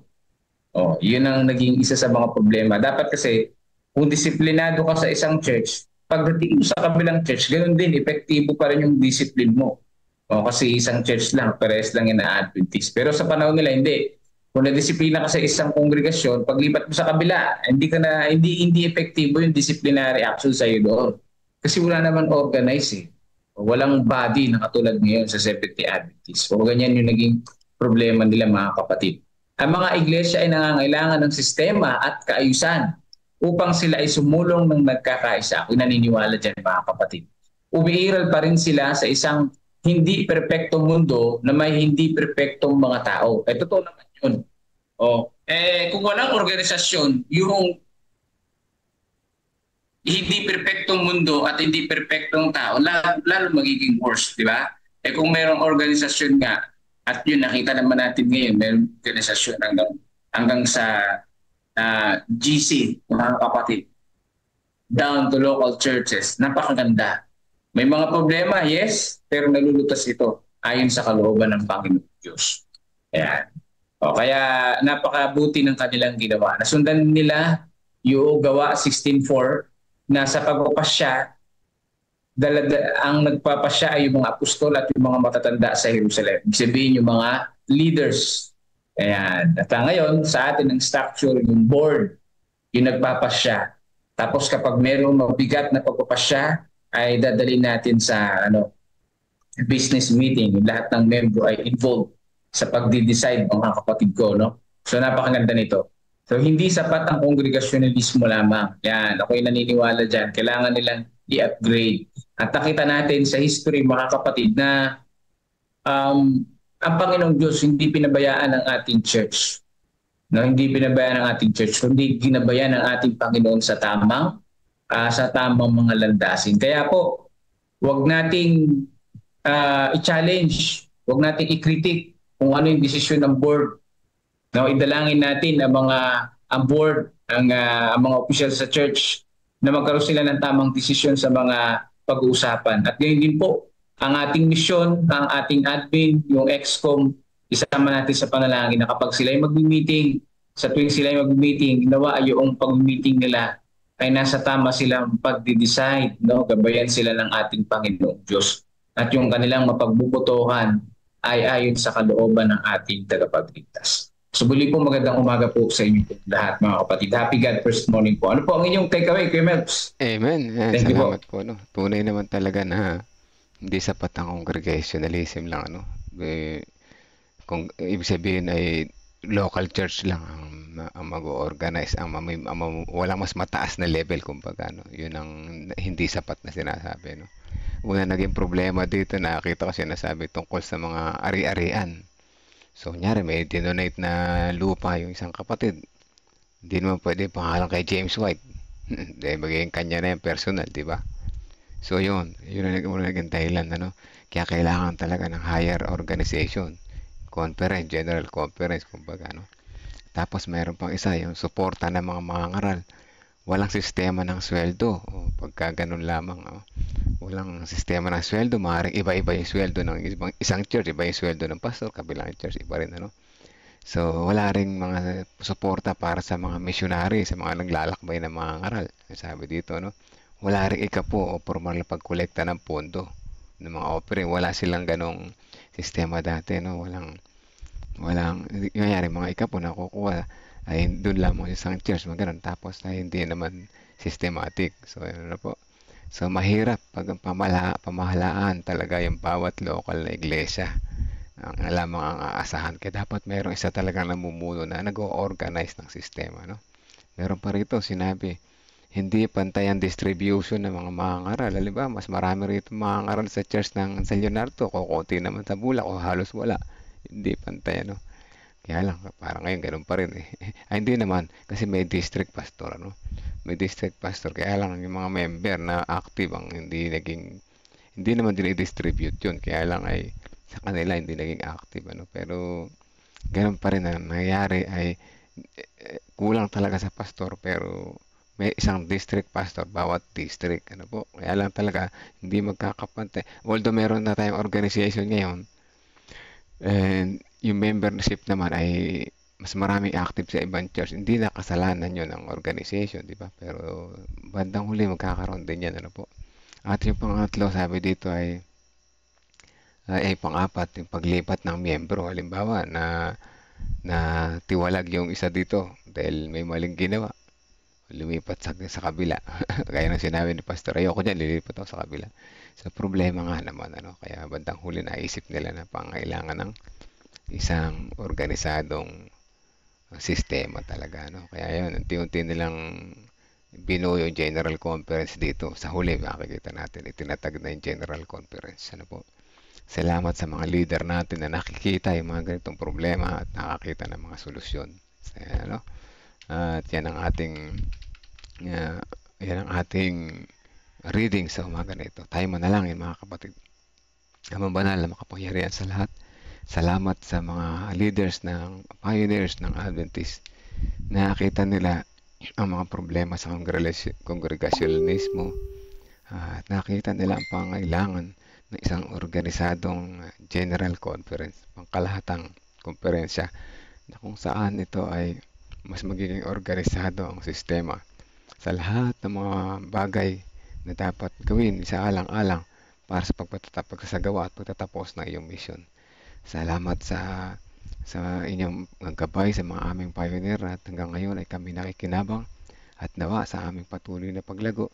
S9: Yun ang naging isa sa mga problema. Dapat kasi, kung disiplinado ka sa isang church, pagdating mo sa kabilang church, ganoon din, epektibo pa rin yung discipline mo. Kasi isang church lang, parehas lang yung na-Adventist. Pero sa panahon nila, hindi. Kung na-disiplina ka sa isang kongregasyon, paglipat mo sa kabila, hindi epektibo yung disciplinary action sa iyo doon. Kasi wala naman organize eh. Walang body na katulad ngayon sa Seventh-day Adventist. Ganyan yung naging problema nila, mga kapatid. Ang mga iglesia ay nangangailangan ng sistema at kaayusan upang sila ay sumulong ng nagkakaisa. Ako'y naniniwala dyan, mga kapatid. Umiiral pa rin sila sa isang hindi perpektong mundo na may hindi perpektong mga tao. Totoo naman yun. Kung walang organisasyon, yung hindi perpektong mundo at hindi perpektong tao, lalo magiging worse, di ba? Kung mayroong organisasyon nga, at yun nakita naman natin ngayon, mayroong organisasyon hanggang sa GC, mga kapatid, down to local churches, napakaganda. May mga problema, yes, pero nalulutas ito ayon sa kalooban ng Panginoon Diyos. Ayan. Kaya napakabuti ng kanilang ginawa. Nasundan nila yung Gawa 16:4 na sa pagpapasya, ang nagpapasya ay yung mga apostol at yung mga matatanda sa Jerusalem. Ibig sabihin yung mga leaders. Ayan. At ngayon, sa atin ang structure, yung board, yung nagpapasya. Tapos kapag mayroong mabigat na pagpapasya, ay dadalhin natin sa business meeting. Lahat ng membro ay involved sa pagdi-decide, mga kapatid ko. So napakaganda nito. So hindi sapat ang kongregasyonalismo lamang. Yan, ako'y naniniwala dyan. Kailangan nilang i-upgrade. At nakita natin sa history, mga kapatid, na ang Panginoong Diyos hindi pinabayaan ng ating church. Hindi pinabayaan ng ating church, kundi ginabayan ng ating Panginoon sa tamang mga landasin. Kaya po, huwag nating i-challenge, huwag nating i-critique kung ano yung desisyon ng board. Idalangin natin ang board, ang mga officials sa church na magkaroon sila ng tamang desisyon sa mga pag-uusapan. At ngayon din po, ang ating misyon, ang ating admin, yung EXCOM, isama natin sa panalangin na kapag sila ay mag-meeting, sa tuwing sila ay mag-meeting, ginawa yung pag-meeting nila ay nasa tama silang pag-decide, gabayan sila ng ating Panginoong Diyos. At yung kanilang mapagbubutuhan ay ayon sa kalooban ng ating tagapagligtas. So muli po, magandang umaga po sa inyo po lahat, mga kapatid. Happy God first morning po. Ano po ang inyong takeaway, Kuya Melps?
S8: Amen. Salamat po. Tunay naman talaga na hindi sapat ang congregationalism lang. Kung ibig sabihin ay local church lang ang mag-organize, walang mas mataas na level, kumbaga. Yun ang hindi sapat na sinasabi. Una naging problema dito, nakita ko sinasabi tungkol sa mga ari-arian. So, kunyari, may dinonate na lupa yung isang kapatid. Hindi naman pwede pangalan kay James White. Dahil magiging kanya na yung personal, di ba? So, yun ang naging dahilan. Kaya kailangan talaga ng higher organization. Conference, general conference, kumbaga. Tapos, mayroon pang isa, yung suporta ng mga mangangaral. walang sistema ng sweldo. O, pagka ganun lamang, walang sistema ng sweldo, maaaring iba-iba yung sweldo ng isang church, iba yung sweldo ng pastor, kabilang church, iba rin, ano. So, wala ring mga suporta para sa mga missionary, sa mga naglalakbay ng mga ngaral. Sabi dito, no? Wala ring ikapo o formal na pagkolekta ng pondo ng mga offering. Wala silang ganong sistema dati, no? Walang, nangyari mga ikapo na kukuha ay doon lamang sa isang church, mga ganun. Tapos ay hindi naman systematic. So, ano na po. So, mahirap pag pamahalaan talaga yung bawat local na iglesia. Ang lamang ang aasahan. Kaya dapat mayroong isa talagang namumuno na nag-o-organize ng sistema, no? Meron pa rito, sinabi, hindi pantay ang distribution ng mga mangangaral. Halimbawa, mas marami rito mangangaral sa church ng San Leonardo, kukunti naman sa Bulak o halos wala. Hindi pantay, no? Kaya lang, parang ngayon ganun pa rin, eh. Ay, hindi naman, kasi may district pastor, ano? May district pastor, kaya lang yung mga member na active ang hindi naman din i-distribute yun, kaya lang ay sa kanila hindi naging active, ano. Pero ganun pa rin ang nangyayari ay kulang talaga sa pastor, pero may isang district pastor bawat district, ano po. Kaya lang talaga hindi magkakapantay. Although meron na tayong organization ngayon, and yung membership naman ay mas maraming active sa ibang church, hindi na kasalanan yun ng organization, di ba? Pero bandang huli magkakaroon din yan, ano po. At yung pangatlo, sabi dito ay pang-apat, yung paglipat ng miyembro. Halimbawa na tiwalag yung isa dito dahil may maling ginawa, lumipat sa kabila. Gaya ng sinabi ni Pastor, ayoko dyan, lilipat ako sa kabila. So, problema nga naman, ano. Kaya bandang huli naisip nila na pangailangan ng isang organisadong sistema talaga, no? Kaya yun, unti-unti nilang binuo yung General Conference dito. Sa huli, makikita natin, itinatag na yung General Conference. Ano po? Salamat sa mga leader natin na nakikita yung mga ganitong problema at nakakita ng mga solusyon. Ano? At yan ang ating reading sa umaga na ito. Tayo manalangin, mga kapatid. Amang banal na makapangyarihan sa lahat. Salamat sa mga leaders ng pioneers ng Adventist. Nakita nila ang mga problema sa kongregasyonismo at nakita nila ang pangailangan ng isang organisadong General Conference, pangkalahatang komperensya na kung saan ito ay mas magiging organisado ang sistema sa lahat ng mga bagay na dapat gawin sa alang-alang para sa pagsasagawa at pagtatapos ng iyong mission. Salamat sa inyong gabay sa mga aming pioneer at hanggang ngayon ay kami nakikinabang at nawa sa aming patuloy na paglago,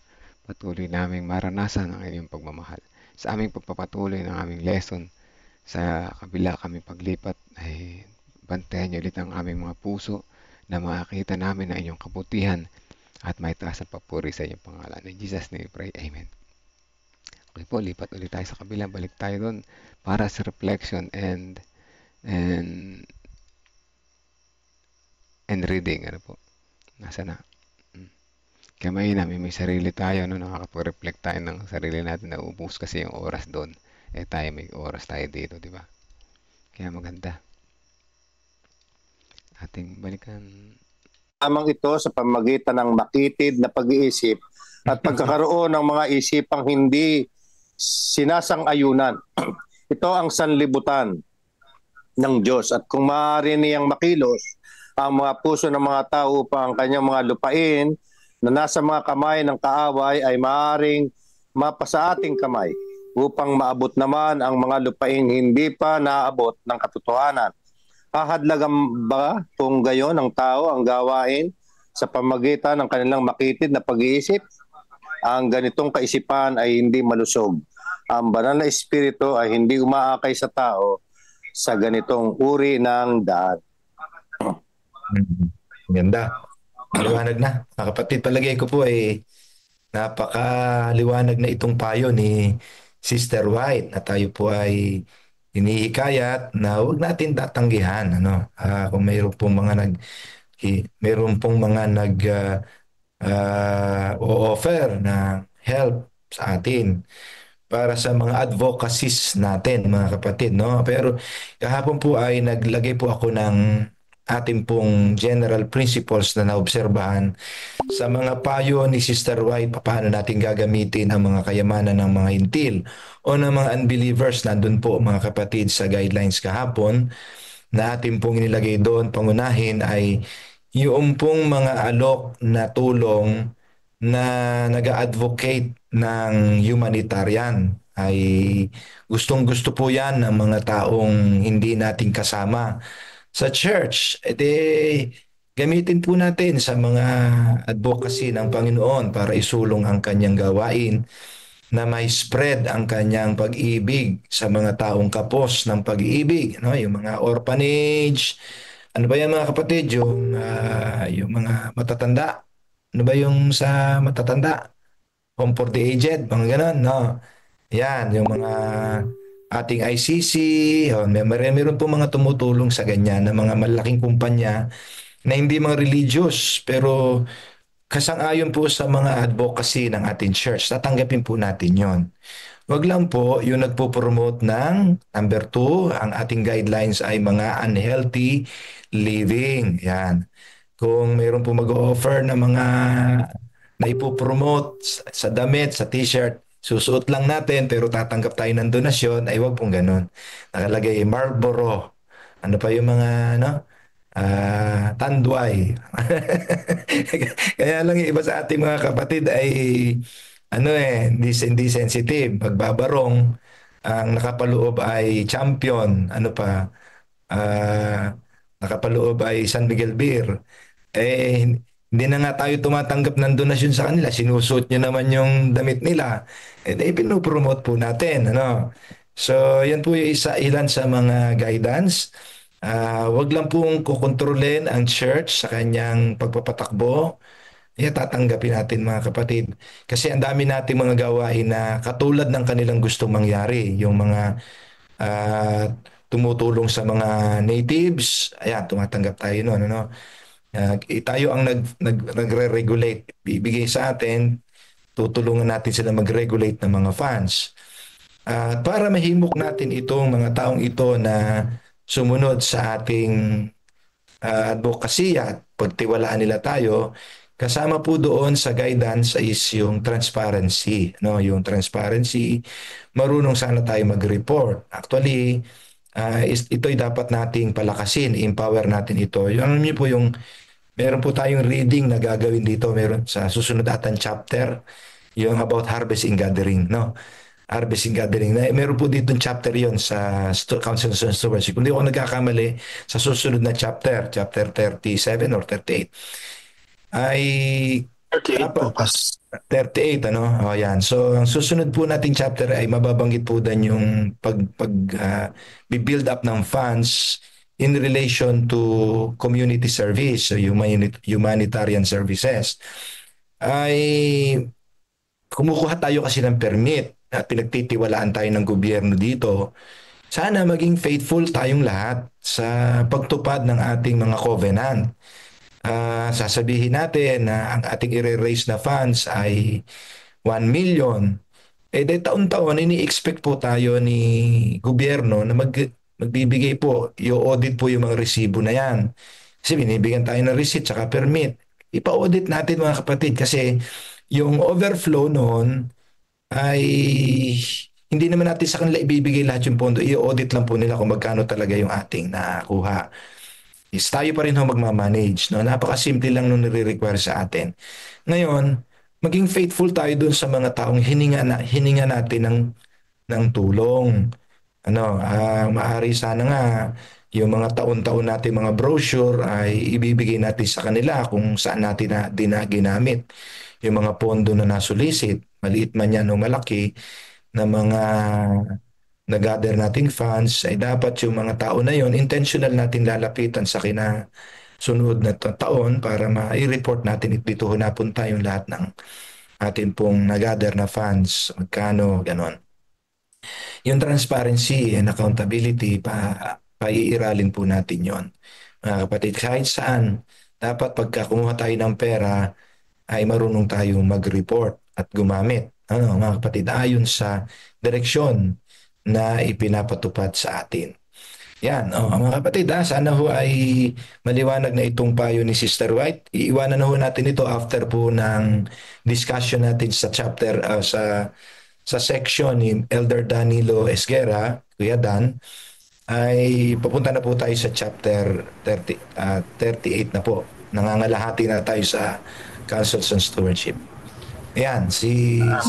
S8: patuloy naming maranasan ang inyong pagmamahal. Sa aming pagpapatuloy ng aming lesson, sa kabila kami paglipat ay bantayan niyo ulit ang aming mga puso na makakita namin ang inyong kabutihan at may taas ang papuri sa inyong pangalan. In Jesus' name we pray. Amen. Okay po, lipat ulit tayo sa kabila. Balik tayo doon para sa reflection and reading. Ano po? Nasa na? Kaya may sarili tayo, no? Nakakapag-reflect tayo ng sarili natin. Naubos kasi yung oras doon. Tayo may oras tayo dito, di ba? Kaya maganda. Ating balikan.
S6: Lamang ito sa pamamagitan ng makitid na pag-iisip at pagkakaroon ng mga isipang hindi sinasang-ayunan. Ito ang sanlibutan ng Diyos. At kung maaari niyang makilos ang mga puso ng mga tao upang ang kanyang mga lupain na nasa mga kamay ng kaaway ay maaaring mapasa ating kamay upang maabot naman ang mga lupain hindi pa naabot ng katotohanan. Hahadlagan ba kung gayon ng tao ang gawain sa pamamagitan ng kanilang makitid na pag-iisip? Ang ganitong kaisipan ay hindi malusog. Ang banal na espiritu ay hindi umaakay sa tao sa ganitong uri ng daan.
S1: Ganda. Maliwanag na. Mga kapatid, palagay ko po ay napakaliwanag na itong payo ni Sister White na tayo po ay hinihikayat na huwag natin tatanggihan, ano. Kung mayroon pong mga nag o-offer na help sa atin para sa mga advocacies natin, mga kapatid, no. Pero kahapon po ay naglagay po ako ng ating pong general principles na naobserbahan sa mga payo ni Sister Y, paano natin gagamitin ang mga kayamanan ng mga hintil o ng mga unbelievers. Nandun po mga kapatid sa guidelines kahapon na ating pong inilagay doon. Pangunahin ay yung pong mga alok na tulong na nag-advocate ng humanitarian. Ay gustong-gusto po yan ng mga taong hindi nating kasama sa church. Gamitin po natin sa mga advocacy ng Panginoon para isulong ang kanyang gawain na may spread ang kanyang pag-ibig sa mga taong kapos ng pag-ibig, no? Yung mga orphanage, ano ba yan mga kapatid, yung mga matatanda, ano ba yung sa matatanda, home for the aged, mga ganon, no? Yan, yung mga ating ICC, meron po mga tumutulong sa ganyan na mga malaking kumpanya na hindi mga religious pero kasang-ayon po sa mga advocacy ng ating church. Tatanggapin po natin yon. Wag lang po yung nagpo-promote ng number 2, ang ating guidelines ay mga unhealthy living. Yan. Kung mayroon po mag-offer na mga na ipopromote sa damit, sa t-shirt, susuot lang natin pero tatanggap tayo ng donasyon, ay wag pong ganun. Nakalagay Marlboro. Ano pa yung mga, no? Tanduay. Kaya lang yung iba sa ating mga kapatid ay hindi sensitive. Pagbabarong, ang nakapaloob ay champion. Ano pa? Nakapaloob ay San Miguel Beer. Hindi na nga tayo tumatanggap ng donasyon sa kanila. Sinusuot nyo naman yung damit nila. Pinopromote po natin. Ano? So, yan po yung ilan sa mga guidance. Wag lang pong kukontrolin ang church sa kanyang pagpapatakbo. Tatanggapin natin mga kapatid. Kasi ang dami nating mga gawain na katulad ng kanilang gustong mangyari. Yung mga tumutulong sa mga natives, tumatanggap tayo noon. Ano? Tayo ang nagre-regulate. Bibigay sa atin, tutulungan natin sila mag-regulate ng mga funds. At para mahimok natin itong mga taong ito na sumunod sa ating advocacy at pagtiwalaan nila tayo, kasama po doon sa guidance is yung transparency. No? Yung transparency, marunong sana tayo mag-report. Actually, ito'y dapat nating palakasin, empower natin ito. Alam niyo po meron po tayong reading na gagawin dito, meron sa susunod atang chapter, yung about harvesting gathering, no? Harvesting gathering. Meron po dito chapter yon sa Council of Stewardship. Kung di ako nagkakamali, sa susunod na chapter 37 or 38, ay
S6: 38 po.
S1: 38, ano? Yan. So, ang susunod po nating chapter ay mababanggit po dan yung build up ng funds in relation to community service, so humanitarian services. Ay kumukuha tayo kasi ng permit at pinagtitiwalaan tayo ng gobyerno dito. Sana maging faithful tayong lahat sa pagtupad ng ating mga covenant. Sasabihin natin na ang ating i-raise na funds ay 1 million. Taon-taon, ini-expect po tayo ni gobyerno na magbibigay po, i-audit po yung mga resibo na yan. Kasi binibigyan tayo ng receipt tsaka permit. Ipa-audit natin mga kapatid kasi yung overflow noon ay hindi naman natin sa kanila ibibigay lahat yung pondo. I-audit lang po nila kung magkano talaga yung ating nakuha. Tayo pa rin magmamanage. No? Napakasimple lang nung nire-require sa atin. Ngayon, maging faithful tayo dun sa mga taong hininga natin ng tulong. Maaari sana nga yung mga taon-taon natin mga brochure ay ibibigay natin sa kanila kung saan natin ginamit yung mga pondo na nasulisit, maliit man yan o malaki, na mga nag-gather nating funds, ay dapat yung mga tao na yon intentional natin lalapitan sa sunod na taon para ma-report natin dito napunta yung lahat ng atin pong nag-gather na funds, magkano, ganon. Yung transparency and accountability, paiiralin po natin yon. Mga kapatid, kahit saan, dapat pagka kumuha tayo ng pera, ay marunong tayong mag-report at gumamit. Mga kapatid, ayon sa direksyon na ipinapatupad sa atin. Yan, mga kapatid, sana ho ay maliwanag na itong payo ni Sister White. Iiwanan na ho natin ito after po ng discussion natin sa chapter, sa section ni Elder Danilo Esguera, Kuya Dan, ay papunta na po tayo sa chapter 38 na po. Nangangalahati na tayo sa Councils on Stewardship. Ayan,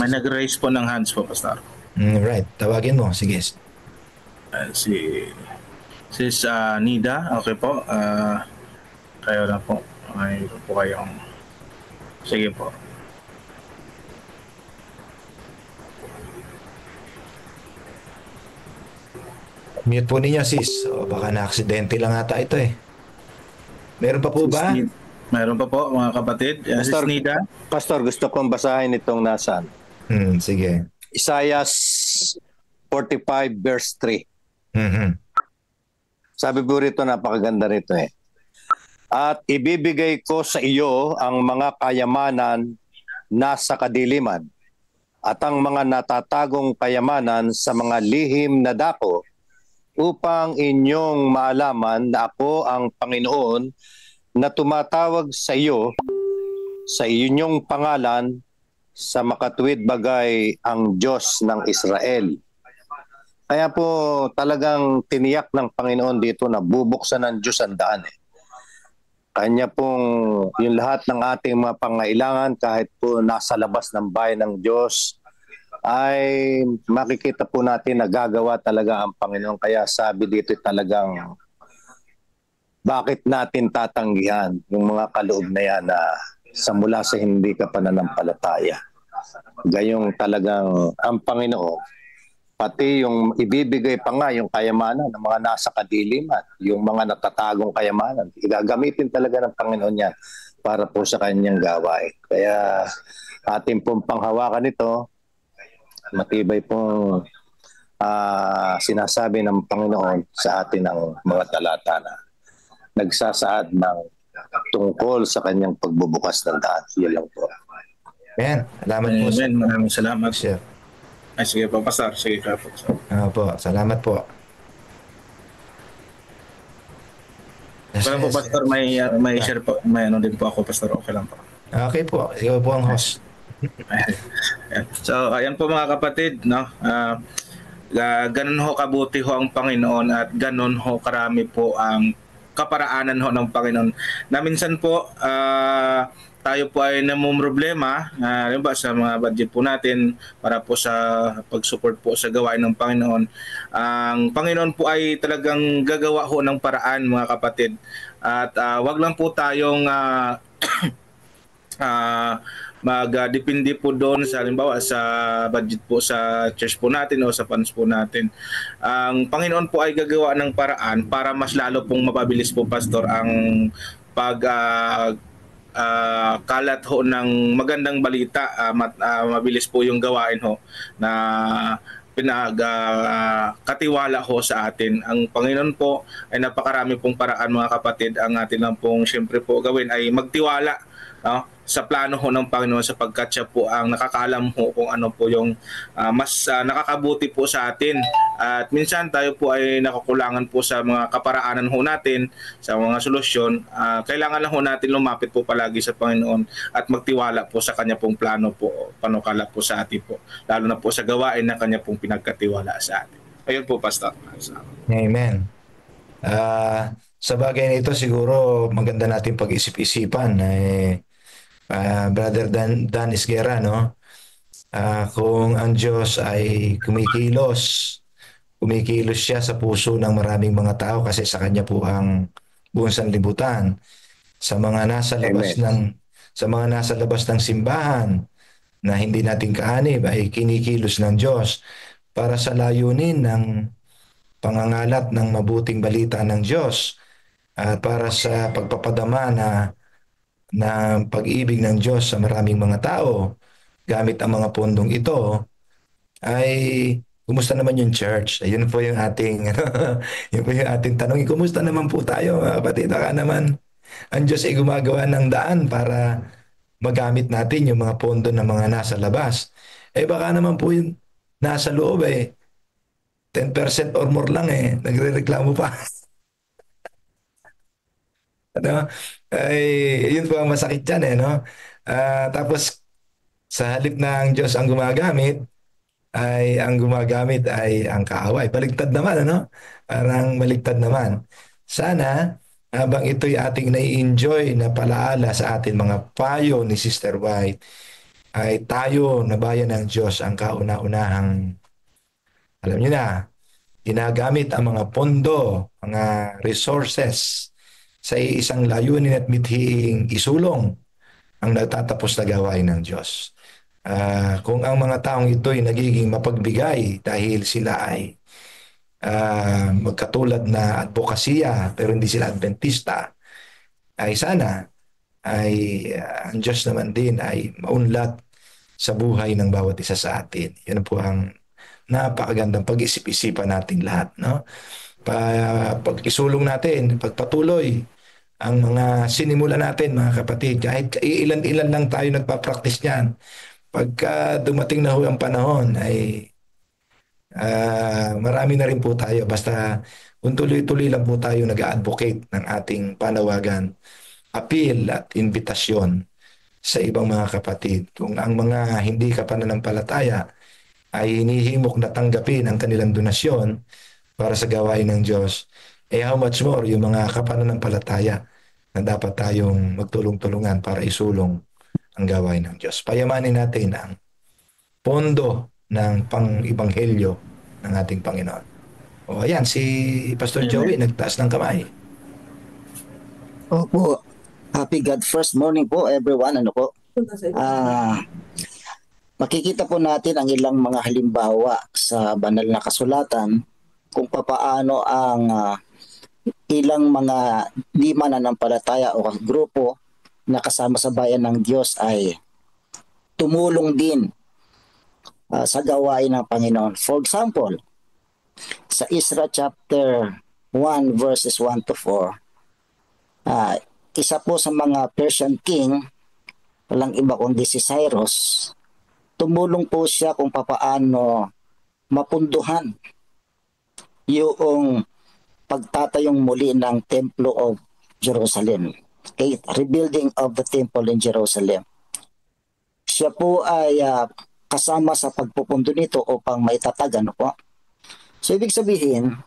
S3: may nag-raise po ng hands po, Pastor.
S1: Right, tawagin mo, sige.
S3: Si Sis Nida, okay po. Kayo na po. May po kayong... Sige po.
S1: Mute po ninyo, sis. Baka na-aksidente lang ata ito eh. Meron pa po ba?
S3: Meron pa po, mga kapatid.
S6: Pastor,
S3: Sis Nida.
S6: Pastor, gusto kong basahin itong nasaan.
S1: Sige.
S6: Isaiah 45 verse 3.
S1: Mm-hmm.
S6: Sabi po rito, napakaganda rito eh. At ibibigay ko sa iyo ang mga kayamanan nasa kadiliman at ang mga natatagong kayamanan sa mga lihim na dako upang inyong maalaman na ako ang Panginoon na tumatawag sa iyo sa inyong pangalan sa makatuwid bagay ang Diyos ng Israel. Kaya po talagang tiniyak ng Panginoon dito na bubuksan ng Diyos ang daan. Kanya pong yung lahat ng ating mga pangailangan kahit po nasa labas ng bayan ng Diyos ay makikita po natin na gagawa talaga ang Panginoon. Kaya sabi dito talagang bakit natin tatanggihan yung mga kaloob na yan na sa mula sa hindi ka pananampalataya. Gayong talagang ang Panginoon pati yung ibibigay pa nga yung kayamanan ng mga nasa kadiliman, yung mga natatagong kayamanan, igagamitin talaga ng Panginoon yan para po sa kanyang gawain. Kaya ating pong panghawakan ito, matibay pong sinasabi ng Panginoon sa atin ng mga talata na nagsasaad ng tungkol sa kanyang pagbubukas ng daan. Yan lang po.
S1: Amen. Salamat po.
S3: Amen. Maraming salamat.
S1: Sir.
S3: Ay, sige po, Pastor. Sige ka po.
S1: Po, salamat po.
S3: Wala po, Pastor. May share po. May ano din po ako, Pastor. Okay lang po.
S1: Okay po. Ikaw po ang host.
S3: So, ayan po mga kapatid, no? Ganun ho kabuti ho ang Panginoon at ganun ho karami po ang kaparaanan ho ng Panginoon. Na minsan po, tayo po ay namumroblema sa mga budget po natin para po sa pag-support po sa gawain ng Panginoon. Ang Panginoon po ay talagang gagawa ho ng paraan, mga kapatid. At wag lang po tayong magdepende po doon sa halimbawa sa budget po sa church po natin o sa funds po natin. Ang Panginoon po ay gagawa ng paraan para mas lalo pong mapabilis po, Pastor, ang kalat ho ng magandang balita. Mabilis po yung gawain ho na pinagkatiwala ho sa atin. Ang Panginoon po ay napakarami pong paraan, mga kapatid. Ang atin lang pong siyempre po gawin ay magtiwala sa plano ho ng Panginoon, sapagkat siya po ang nakakaalam ho kung ano po yung mas nakakabuti po sa atin. At minsan tayo po ay nakakulangan po sa mga kaparaanan ho natin, sa mga solusyon. Kailangan lang ho natin lumapit po palagi sa Panginoon at magtiwala po sa kanya pong plano po, panukala po sa atin po, lalo na po sa gawain na kanya pong pinagkatiwala sa atin. Ayun po, Pastor.
S1: Amen. Sa bagay na ito, siguro maganda natin pag-isip-isipan Brother Dan Isguera, no? Kung ang Diyos ay kumikilos siya sa puso ng maraming mga tao kasi sa kanya po ang buong sanlibutan. Sa mga nasa labas ng simbahan na hindi natin kaanib ay kinikilos ng Diyos para sa layunin ng pangangalat ng mabuting balita ng Diyos at para sa pagpapadama na pag-ibig ng Diyos sa maraming mga tao gamit ang mga pondong ito. Ay kumusta naman yung church? Ayun po yung ating yun po yung ating tanong. Kumusta naman po tayo, mga kapatid? Baka naman ang Diyos ay gumagawa ng daan para magamit natin yung mga pondo ng mga nasa labas. Baka naman po yung nasa loob 10% or more lang nagrereklamo pa. Ano? Ay, yun po ang masakit dyan no? Tapos, sa halip na ang Diyos ang gumagamit, ang gumagamit ay ang kaaway. Baligtad naman, ano? Parang baligtad naman. Sana, habang ito'y ating nai-enjoy na palaala sa atin mga payo ni Sister White, ay tayo na bayan ng Diyos ang kauna-unahang, alam niyo na, ginagamit ang mga pondo, mga resources sa isang layunin at mithiing isulong ang nagtatapos na gawain ng Diyos. Kung ang mga taong ito ay nagiging mapagbigay dahil sila ay magkatulad na advokasya pero hindi sila Adventista, ay sana ay ang Diyos naman din ay maunlad sa buhay ng bawat isa sa atin. Yan po ang napakagandang pag-isip-isipan natin lahat. No? Pag-isulong natin, pagpatuloy ang mga sinimula natin, mga kapatid, kahit ilan-ilan lang tayo nagpa-practice niyan, pagka dumating na ang panahon ay marami na rin po tayo. Basta kung tuloy-tuloy lang po tayo nag-advocate ng ating panawagan, appeal at invitasyon sa ibang mga kapatid. Kung ang mga hindi kapananampalataya ay hinihimok na tanggapin ang kanilang donasyon para sa gawain ng Diyos, how much more yung mga kapananampalataya na dapat tayong magtulong-tulungan para isulong ang gawain ng Diyos. Payamanin natin ang pondo ng pang-ibanghelyo ng ating Panginoon. O ayan, si Pastor Joey nagtaas ng kamay.
S10: Opo. Happy God First morning po everyone. Makikita po natin ang ilang mga halimbawa sa banal na kasulatan kung papaano ang ilang mga di mananampalataya o grupo na kasama sa bayan ng Diyos ay tumulong din sa gawain ng Panginoon. For example, sa Ezra chapter 1 verses 1 to 4, isa po sa mga Persian king, walang iba kundi si Cyrus, tumulong po siya kung papaano mapunduhan yung pagtatayong muli ng Templo of Jerusalem. Okay? Rebuilding of the temple in Jerusalem. Siya po ay kasama sa pagpupundo nito upang maitatag. So ibig sabihin,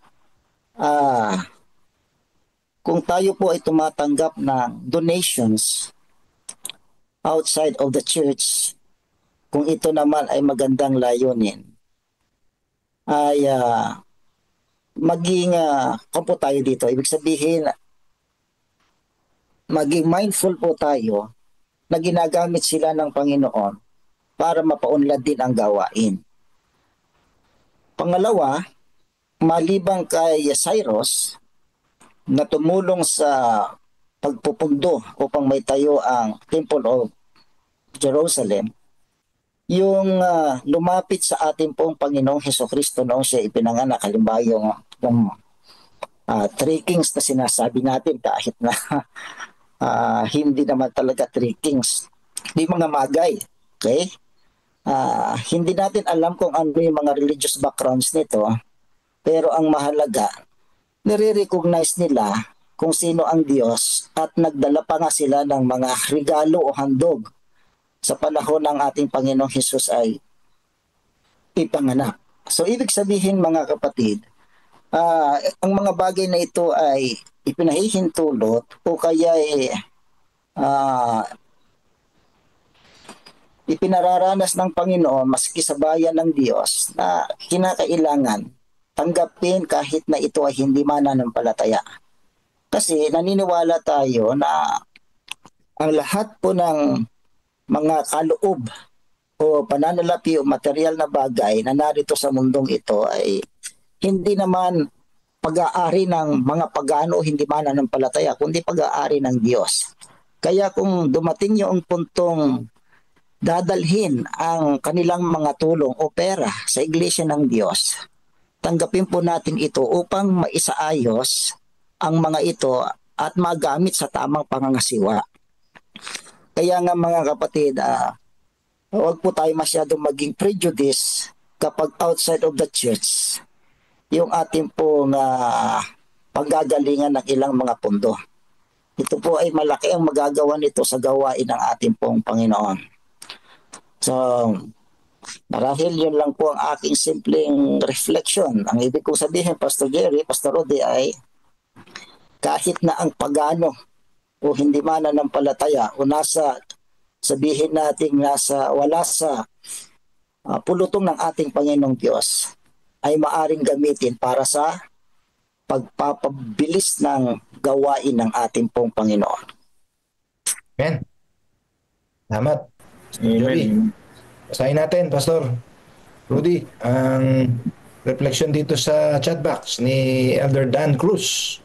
S10: kung tayo po ay tumatanggap ng donations outside of the church, kung ito naman ay magandang layunin, ay maging kampo tayo dito. Ibig sabihin, maging mindful po tayo na ginagamit sila ng Panginoon para mapaunlad din ang gawain. Pangalawa, malibang kay Cyrus na tumulong sa pagpupundo upang may tayo ang Temple of Jerusalem, yung lumapit sa ating pong Panginoong Hesukristo noong siya ipinanganak, halimbawa yung three kings na sinasabi natin kahit na hindi naman talaga three kings, di mga magay. Okay? Hindi natin alam kung ano yung mga religious backgrounds nito, pero ang mahalaga, nire-recognize nila kung sino ang Diyos at nagdala pa nga sila ng mga regalo o handog sa panahon ng ating Panginoong Hesus ay ipanganak. So ibig sabihin mga kapatid, ang mga bagay na ito ay ipinahihintulot o kaya ipinararanas ng Panginoon maski sa bayan ng Diyos na kinakailangan tanggapin kahit na ito ay hindi mananampalataya. Kasi naniniwala tayo na ang lahat po ng mga kaloob o pananalapi o material na bagay na narito sa mundong ito ay hindi naman pag-aari ng mga pagano o hindi mananampalataya, kundi pag-aari ng Diyos. Kaya kung dumating yung puntong dadalhin ang kanilang mga tulong o pera sa iglesia ng Diyos, tanggapin po natin ito upang maisaayos ang mga ito at magamit sa tamang pangangasiwa. Kaya nga mga kapatid, huwag po tayo masyadong maging prejudice kapag outside of the church yung ating pong paggagalingan ng ilang mga pundo. Ito po ay malaki ang magagawa nito sa gawain ng ating pong Panginoon. So, marahil yun lang po ang aking simpleng reflection. Ang ibig kong sabihin, Pastor Jerry, Pastor Rudy, ay kahit na ang pagano o hindi mananampalataya o sabihin natin wala sa pulutong ng ating Panginoong Diyos, ay maaring gamitin para sa pagpapabilis ng gawain ng ating pong Panginoon.
S1: Amen. Salamat.
S3: Amen.
S1: Basahin natin, Pastor Rudy, ang reflection dito sa chat box ni Elder Dan Cruz.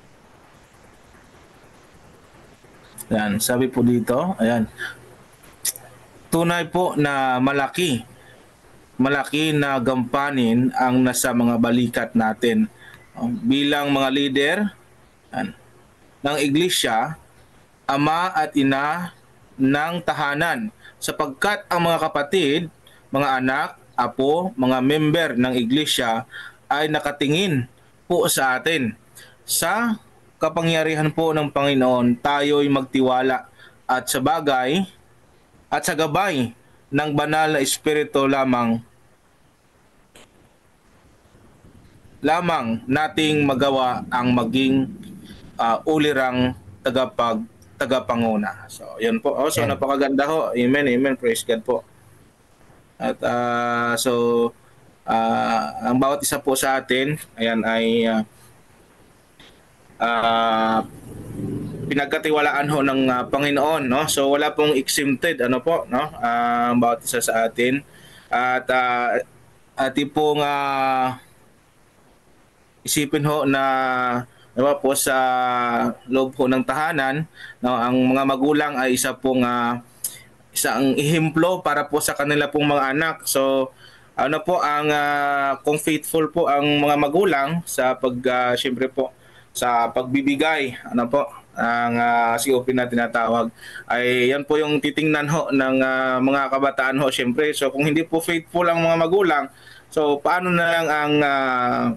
S3: Yan, sabi po dito, ayan. Tunay po na malaki na gampanin ang nasa mga balikat natin. Bilang mga leader ng iglesia, ama at ina ng tahanan, sapagkat ang mga kapatid, mga anak, apo, mga member ng iglesia ay nakatingin po sa atin. Sa kapangyarihan po ng Panginoon, tayo'y magtiwala at sa gabay ng banal na espiritu lamang nating magawa ang maging ulirang tagapanguna. So, yan po. So, napakaganda ho. Amen, amen. Praise God po. At ang bawat isa po sa atin, ayan, ay pinagkatiwalaan ho ng Panginoon, no? So wala pong exempted, ano po, no? Ang bawat isa sa atin. At ating pong isipin ho na diba po sa loob po ng tahanan, no, ang mga magulang ay isang ehemplo para po sa kanila pong mga anak. So ano po ang kung faithful po ang mga magulang sa syempre po sa pagbibigay, ano po ang COP na tinatawag, ay yan po yung titingnan ho ng mga kabataan ho syempre. So kung hindi po faithful ang mga magulang, so paano na lang ang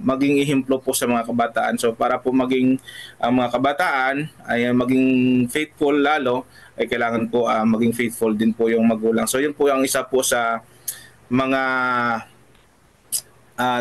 S3: maging ehemplo po sa mga kabataan? So para po maging ang mga kabataan ay maging faithful lalo, ay kailangan po maging faithful din po yung magulang. So yun po yung isa po sa mga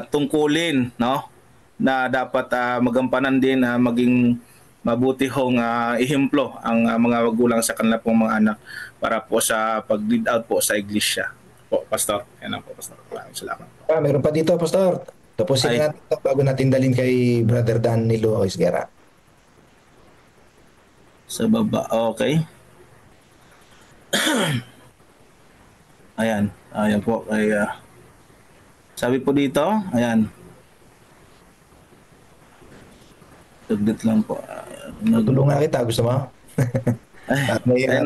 S3: tungkulin, no, na dapat magampanan din, maging mabuti hong ehemplo ang mga magulang sa kanila pong mga anak para po sa pag-lead out po sa iglesia. Po, Pastor. Yan po, Pastor. Salamat.
S1: Meron pa dito, Pastor. Tapusin natin ito bago natin dalhin kay Brother Dan Nilo Isguera.
S3: Sa baba. Okay. Ayan. Ayan po. Ay, sabi po dito, ayan. Tugdit lang po.
S1: Tulungan kita, gusto mo?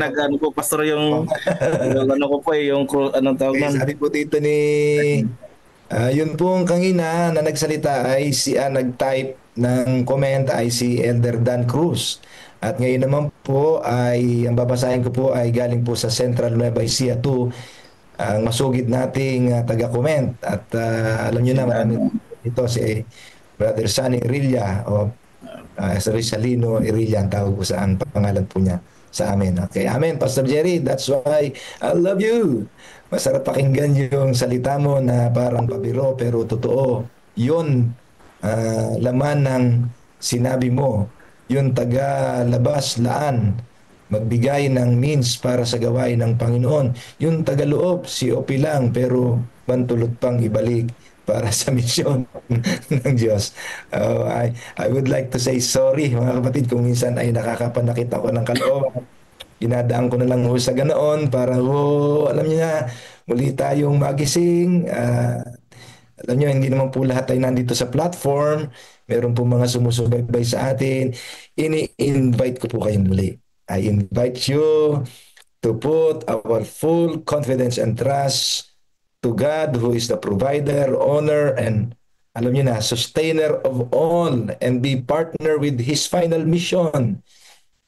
S3: Nag-ano po, Pastor, yung ano ko po yung anong tawag nun?
S1: Sabi po dito ni yun pong kanina na nagsalita ay nag-type ng comment ay si Elder Dan Cruz. At ngayon naman po ay ang babasahin ko po ay galing po sa Central Nueva Ecija 2, ang masugid nating taga-comment. At alam nyo na marami ito si Brother Sunny Irilla o Rizalino Irilla ang tawag po sa ang pangalan po niya sa amin. Okay, amen, Pastor Jerry. That's why I love you. Masarap pakinggan yung salita mo na parang pabiro pero totoo. Yun, laman ng sinabi mo. Yung taga-labas laan, magbigay ng means para sa gawain ng Panginoon. Yung taga-loob, si OP lang pero bantulot pang ibalik para sa misyon ng Diyos. I would like to say sorry mga kapatid kung minsan ay nakakapanakit ako ng kalooban. Dinadaan ko na lang sa ganoon para alam niyo na, muli tayong magising. Alam niyo, hindi naman po lahat ay nandito sa platform. Meron po mga sumusubaybay sa atin. Ini-invite ko po kayong muli. I invite you to put our full confidence and trust to God who is the provider, owner, and alam niyo na, sustainer of all, and be partner with His final mission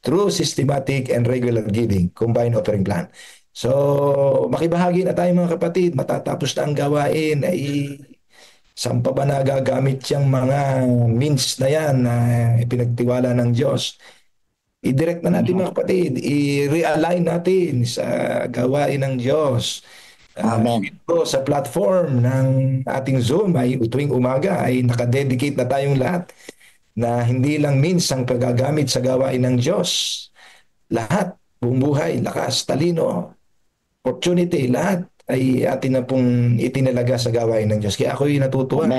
S1: through systematic and regular giving, combined offering plan. So, makibahagi na tayo mga kapatid, matatapos na ang gawain, ay Saan pa ba nagagamit yung mga means na yan na ipinagtiwala ng Diyos? I-direct na natin mga kapatid, i-realign natin sa gawain ng Diyos.
S10: Amen.
S1: Ito sa platform ng ating Zoom ay tuwing umaga ay nakadedicate na tayong lahat na hindi lang means ang paggagamit sa gawain ng Diyos. Lahat, buong buhay, lakas, talino, opportunity, lahat ay atin na pong itinalaga sa gawain ng Diyos. Kaya ako'y natutuwa.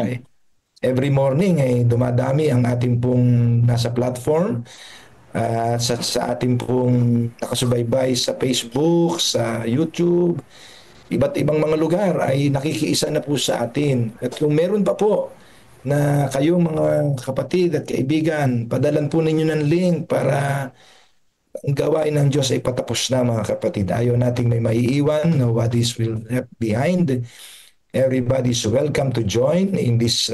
S1: Every morning ay dumadami ang ating pong nasa platform. Sa ating pong nakasubaybay sa Facebook, sa YouTube, iba't ibang mga lugar ay nakikiisa na po sa atin. At kung meron pa po na kayong mga kapatid at kaibigan, padalan po ninyo ng link para ang gawain ng Diyos ay patapos na mga kapatid. Ayaw nating may maiiwan, nobody's will left behind. Everybody's welcome to join in this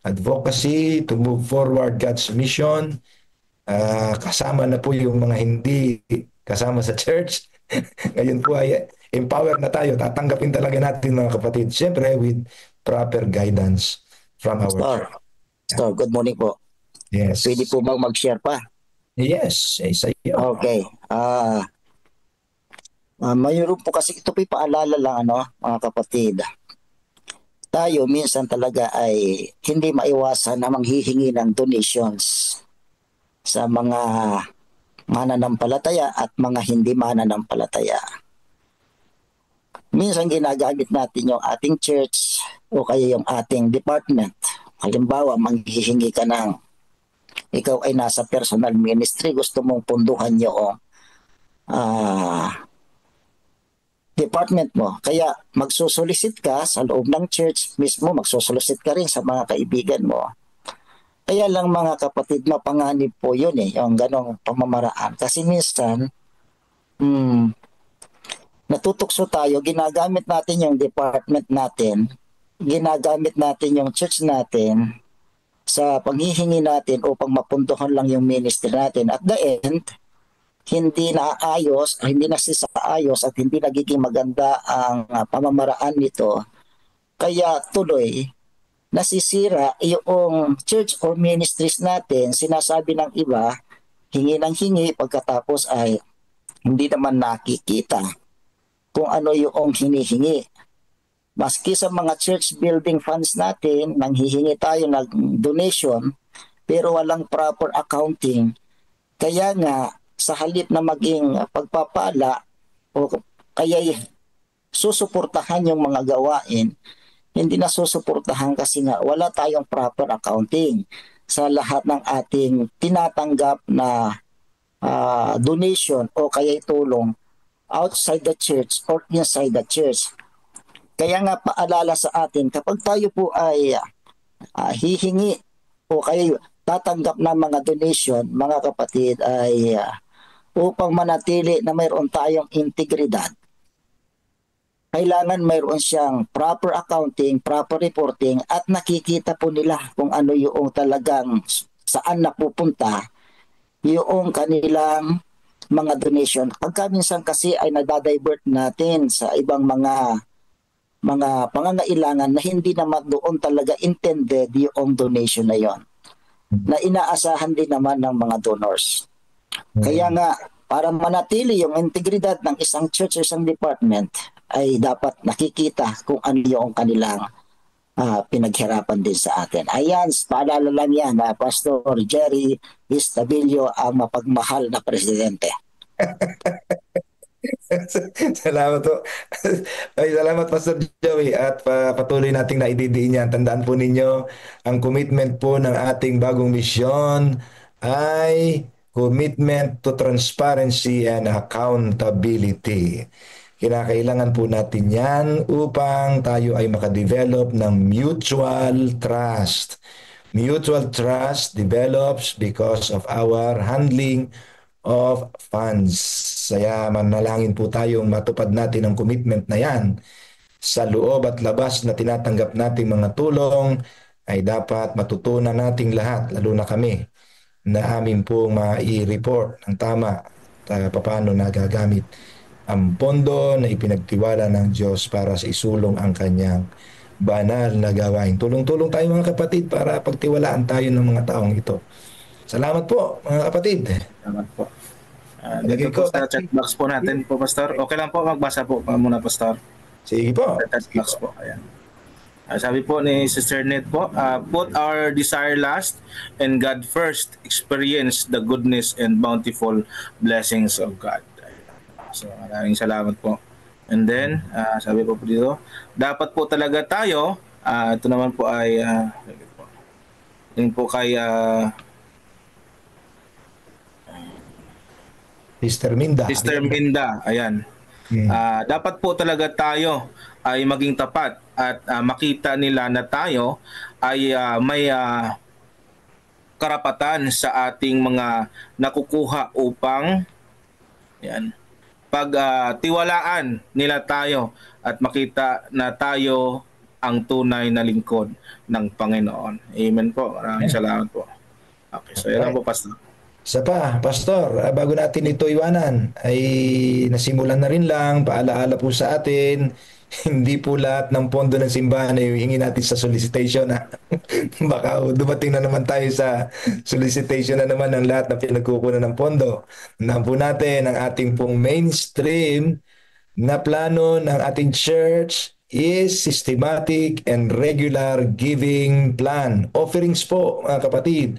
S1: advocacy to move forward God's mission. Kasama na po yung mga hindi kasama sa church. Ngayon po ay empowered na tayo. Tatanggapin talaga natin mga kapatid. Siyempre with proper guidance from our church.
S10: Pastor, good morning po.
S1: Yes.
S10: Pwede po bang mag-share pa?
S1: Yes. Sa iyo.
S10: Okay. Mayroon po kasi ito po paalala lang mga kapatid. Tayo minsan talaga ay hindi maiwasan na manghihingi ng donations sa mga mananampalataya at mga hindi mananampalataya. Minsan ginagamit natin yung ating church o kaya yung ating department. Halimbawa, manghihingi ka ng ikaw ay nasa personal ministry, gusto mong punduhan yung department mo. Kaya magsusolicit ka sa loob ng church mismo, magsusolicit ka rin sa mga kaibigan mo. Kaya lang mga kapatid, mapanganib po yun yung ganong pamamaraan. Kasi minsan, natutukso tayo, ginagamit natin yung department natin, ginagamit natin yung church natin sa paghihingi natin upang mapuntuhan lang yung ministry natin. At the end, hindi naayos, hindi nasisaayos at hindi nagiging maganda ang pamamaraan nito. Kaya tuloy, nasisira yung church or ministries natin. Sinasabi ng iba, hingi ng hingi, pagkatapos ay hindi naman nakikita kung ano yung hinihingi. Maski sa mga church building funds natin, nanghihingi tayo ng donation, pero walang proper accounting. Kaya nga, sa halip na maging pagpapala o kaya susuportahan yung mga gawain, hindi na susuportahan kasi nga wala tayong proper accounting sa lahat ng ating tinatanggap na donation o kaya tulong outside the church or inside the church. Kaya nga paalala sa atin, kapag tayo po ay hihingi o kaya tatanggap ng mga donation, mga kapatid, ay upang manatili na mayroon tayong integridad, kailangan mayroon siyang proper accounting, proper reporting at nakikita po nila kung ano yung talagang saan napupunta yung kanilang mga donation. Pagka minsan kasi ay nadadivert natin sa ibang mga pangangailangan na hindi naman doon talaga intended yung donation na yon, na inaasahan din naman ng mga donors. Kaya nga, para manatili yung integridad ng isang church o isang department, ay dapat nakikita kung ano yung kanilang pinaghirapan din sa atin. Ayan, paalala lang yan na Pastor Jerry Estabilio ang mapagmahal na presidente.
S1: Salamat po. Ay, salamat Pastor Joey at patuloy nating naididiin yan. Tandaan po ninyo, ang commitment po ng ating bagong misyon ay commitment to transparency and accountability. Kinakailangan po natin yan upang tayo ay makadevelop ng mutual trust. Mutual trust develops because of our handling of funds. Kaya manalangin po tayong matupad natin ang commitment na yan. Sa loob at labas na tinatanggap nating mga tulong ay dapat matutunan nating lahat, lalo na kami, na amin pong mai-report ng tama paano nagagamit ang pondo na ipinagtiwala ng Diyos para sa isulong ang kanyang banal na gawain. Tulong-tulong tayo mga kapatid para pagtiwalaan tayo ng mga taong ito. Salamat po mga kapatid.
S3: Salamat po.
S1: Lagay
S3: Dito po
S1: ko.
S3: sa chat box po natin po, Pastor. Okay lang po, magbasa po muna, Pastor.
S1: Sige po.
S3: Sa chat box po. Ayan. Sabi po ni Sister Net po, put our desire last and God first. Experience the goodness and bountiful blessings of God. So maraming salamat po. And then, sabi po dito, dapat po talaga tayo, ito naman po ay, yun po kay
S1: Sister Minda.
S3: Sister Minda, ayan. Dapat po talaga tayo ay maging tapat at makita nila na tayo ay may karapatan sa ating mga nakukuha upang tiwalaan nila tayo at makita na tayo ang tunay na lingkod ng Panginoon. Amen po. Maraming salamat po. Okay, so yan lang po, Pastor.
S1: Isa pa, Pastor, bago natin ito iwanan, ay nasimulan na rin lang, paalaala po sa atin, hindi po lahat ng pondo ng simbahan ay hihingi natin sa solicitation. Baka dumating na naman tayo sa solicitation na naman ng lahat na pinagkukunan ng pondo. Nahan po natin ang ating pong mainstream na plano ng ating church is systematic and regular giving plan. Offerings po, mga kapatid.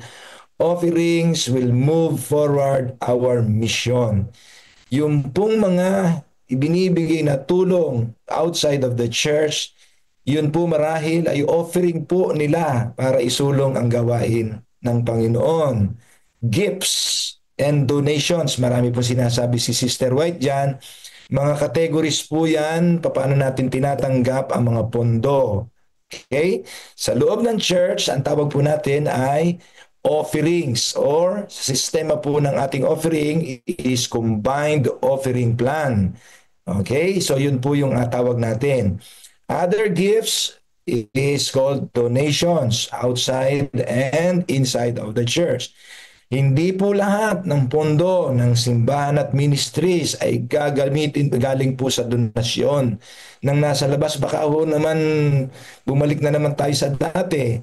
S1: Offerings will move forward our mission. Yung pong mga ibinibigay na tulong outside of the church, yun po marahil ay offering po nila para isulong ang gawain ng Panginoon. Gifts and donations, marami po sinasabi si Sister White dyan. Mga categories po yan, paano natin tinatanggap ang mga pondo. Okay? Sa loob ng church, ang tawag po natin ay offerings, or sistema po ng ating offering is combined offering plan. Okay? So yun po yung tawag natin. Other gifts is called donations outside and inside of the church. Hindi po lahat ng pondo ng simbahan at ministries ay galing po sa donasyon ng nasa labas. Baka ho naman bumalik na naman tayo sa dati.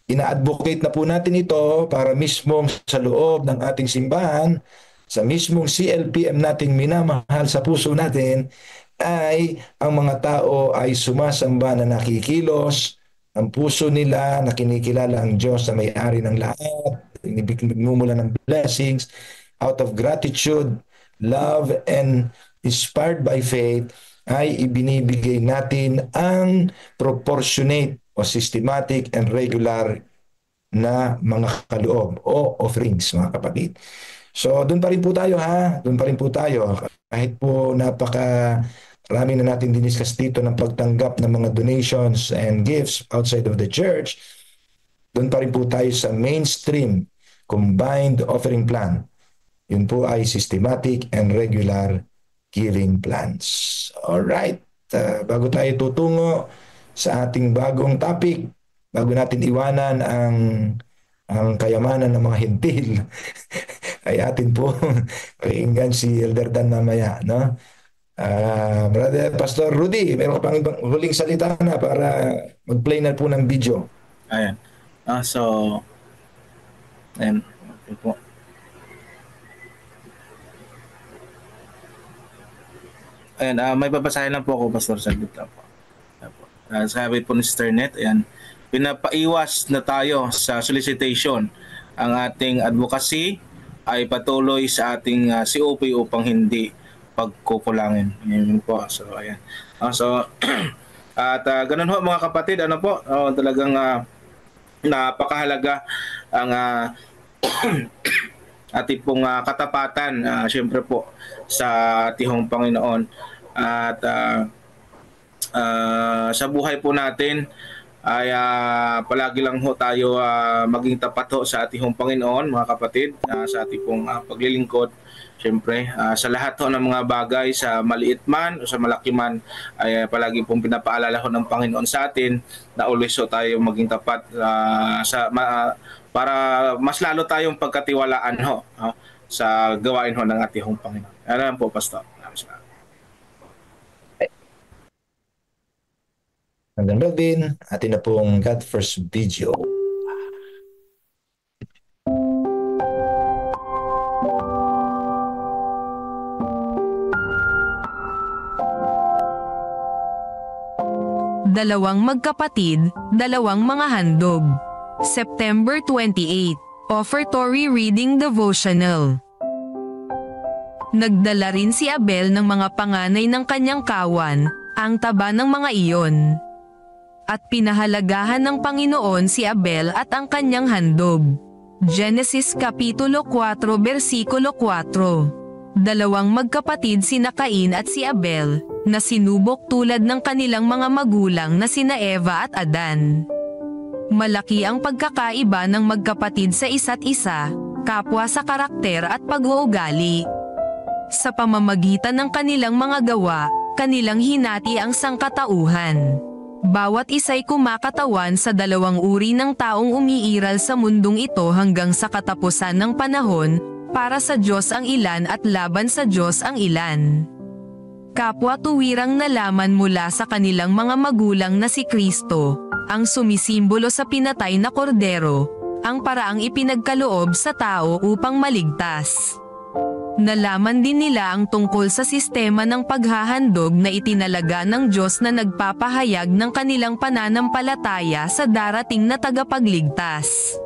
S1: Ina-advocate na po natin ito para mismo sa loob ng ating simbahan, sa mismong CLPM nating minamahal sa puso natin, ay ang mga tao ay sumasamba na nakikilos, ang puso nila na kinikilala ang Diyos na may-ari ng lahat, nagmumula ng blessings, out of gratitude, love, and inspired by faith, ay ibinibigay natin ang proportionate o systematic and regular na mga kaloob o offerings, mga kapatid. So, doon pa rin po tayo ha. Doon pa rin po tayo. Kahit po rami na natin diniscuss dito ng pagtanggap ng mga donations and gifts outside of the church, doon pa rin po tayo sa mainstream combined offering plan. Yun po ay systematic and regular giving plans. Alright. Bago tayo tutungo sa ating bagong topic, bago natin iwanan ang kayamanan ng mga hintil, ay atin po pakinggan si Elder Dan mamaya, no? Brother Pastor Rudy, meron ka pang huling salita na para mag-play na po ng video.
S3: Ayan. Ayan. Okay po. Ayan, may babasahin lang po ako, Pastor, sa dito po. Sabi po ni Sister Net, ayan, pinapaiwas na tayo sa solicitation. Ang ating advocacy ay patuloy sa ating COP upang hindi pagkukulangin. Ayan po. So, ayan. At ganun ho mga kapatid, talagang napakahalaga ang ating pong katapatan, syempre po, sa atihong Panginoon. At sa buhay po natin ay palagi lang ho tayo maging tapat ho sa atihong Panginoon, mga kapatid, sa ating pong paglilingkod. Siyempre, sa lahat ho ng mga bagay, sa maliit man o sa malaki man, ay palagi pong pinapaalala ho ng Panginoon sa atin na always ho tayo maging tapat para mas lalo tayong pagkatiwalaan ho sa gawain ho ng atihong Panginoon. Alam po, Pastor.
S1: Hanggang Melvin, atin na pong God First video.
S11: Dalawang magkapatid, dalawang mga handog. September 28, Offertory Reading Devotional. Nagdala rin si Abel ng mga panganay ng kanyang kawan, ang taba ng mga iyon. At pinahalagahan ng Panginoon si Abel at ang kanyang handog. Genesis Kapitulo 4 Versikulo 4. Dalawang magkapatid sina Cain at si Abel, na sinubok tulad ng kanilang mga magulang na sina Eva at Adan. Malaki ang pagkakaiba ng magkapatid sa isa't isa, kapwa sa karakter at pag-uugali. Sa pamamagitan ng kanilang mga gawa, kanilang hinati ang sangkatauhan. Bawat isa'y kumakatawan sa dalawang uri ng taong umiiral sa mundong ito hanggang sa katapusan ng panahon, para sa Diyos ang ilan at laban sa Diyos ang ilan. Kapwa tuwirang nalaman mula sa kanilang mga magulang na si Kristo, ang sumisimbolo sa pinatay na kordero, ang paraang ipinagkaloob sa tao upang maligtas. Nalaman din nila ang tungkol sa sistema ng paghahandog na itinalaga ng Diyos na nagpapahayag ng kanilang pananampalataya sa darating na tagapagligtas.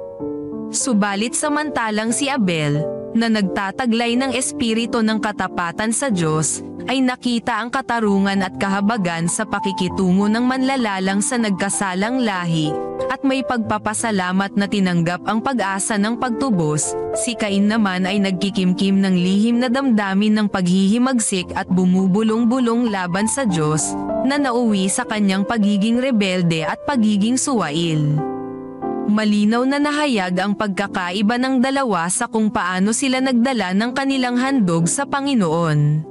S11: Subalit samantalang si Abel, na nagtataglay ng espiritu ng katapatan sa Diyos, ay nakita ang katarungan at kahabagan sa pakikitungo ng manlalalang sa nagkasalang lahi, at may pagpapasalamat na tinanggap ang pag-asa ng pagtubos. Si Cain naman ay nagkikimkim ng lihim na damdamin ng paghihimagsik at bumubulong-bulong laban sa Diyos, na nauwi sa kanyang pagiging rebelde at pagiging suwail. Malinaw na nahayag ang pagkakaiba ng dalawa sa kung paano sila nagdala ng kanilang handog sa Panginoon.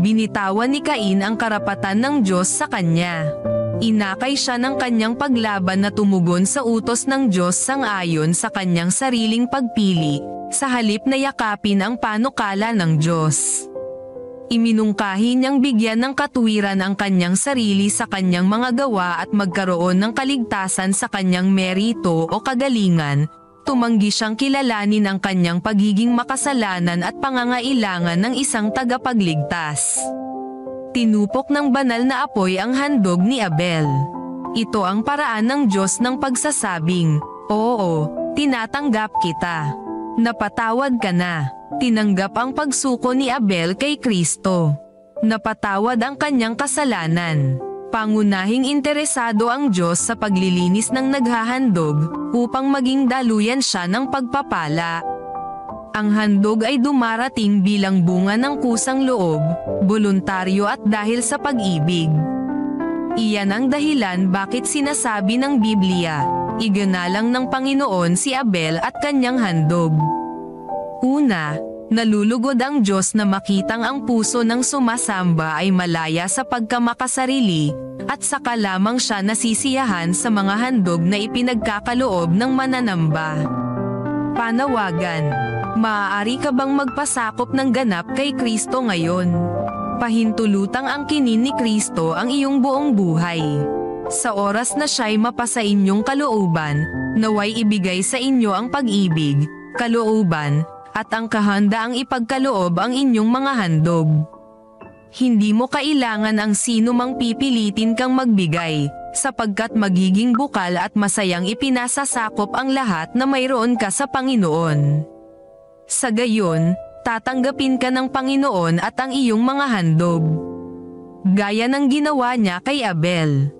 S11: Binitawan ni Cain ang karapatan ng Diyos sa kanya. Inakay siya ng kanyang paglaban na tumugon sa utos ng Diyos sang-ayon sa kanyang sariling pagpili, sa halip na yakapin ang panukala ng Diyos. Iminungkahi niyang bigyan ng katuwiran ang kanyang sarili sa kanyang mga gawa at magkaroon ng kaligtasan sa kanyang merito o kagalingan. Tumanggi siyang kilalanin ang kanyang pagiging makasalanan at pangangailangan ng isang tagapagligtas. Tinupok ng banal na apoy ang handog ni Abel. Ito ang paraan ng Diyos ng pagsasabing, "Oo, tinatanggap kita. Napatawad ka na." Tinanggap ang pagsuko ni Abel kay Kristo. Napatawad ang kanyang kasalanan. Pangunahing interesado ang Diyos sa paglilinis ng naghahandog, upang maging daluyan siya ng pagpapala. Ang handog ay dumarating bilang bunga ng kusang loob, voluntaryo at dahil sa pag-ibig. Iyan ang dahilan bakit sinasabi ng Biblia, iganalang ng Panginoon si Abel at kanyang handog. Una, nalulugod ang Diyos na makitang ang puso ng sumasamba ay malaya sa pagkamakasarili, at saka lamang siya nasisiyahan sa mga handog na ipinagkakaloob ng mananamba. Panawagan: maaari ka bang magpasakop ng ganap kay Kristo ngayon? Pahintulutang angkinin ni Kristo ang iyong buong buhay. Sa oras na siya'y mapasa inyong kalooban, naway ibigay sa inyo ang pag-ibig, kalooban, at ang kahandaang ipagkaloob ang inyong mga handog. Hindi mo kailangan ang sino mang pipilitin kang magbigay, sapagkat magiging bukal at masayang ipinasasakop ang lahat na mayroon ka sa Panginoon. Sa gayon, tatanggapin ka ng Panginoon at ang iyong mga handog. Gaya ng ginawa niya kay Abel.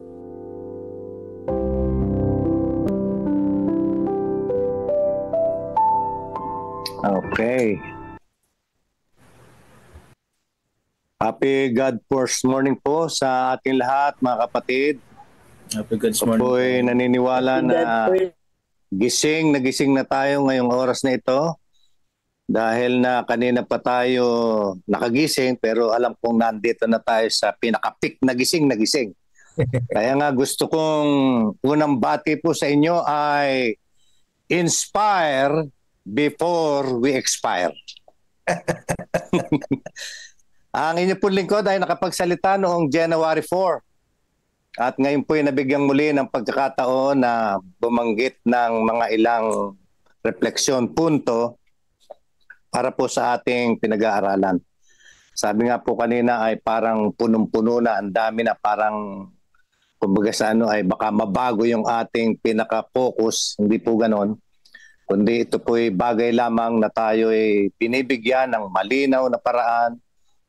S6: Okay. Happy God First Morning po sa ating lahat, mga kapatid.
S3: Happy God's morning.
S6: Ako po'y naniniwala na gising na tayo ngayong oras na ito. Dahil na kanina pa tayo nakagising, pero alam kong nandito na tayo sa pinaka-peak na gising. Kaya nga gusto kong unang bati po sa inyo ay inspire before we expire. Ang inyo pong lingkod ay nakapagsalita noong January 4. At ngayon po ay nabigyan muli ng pagkakataon na bumanggit ng mga ilang refleksyon, punto para po sa ating pinag-aaralan. Sabi nga po kanina ay parang punong-puno na, ang dami na, parang kumbaga sa ano ay baka mabago yung ating pinaka-focus. Hindi po ganon. Kundi ito po ay bagay lamang na tayo ay binibigyan ng malinaw na paraan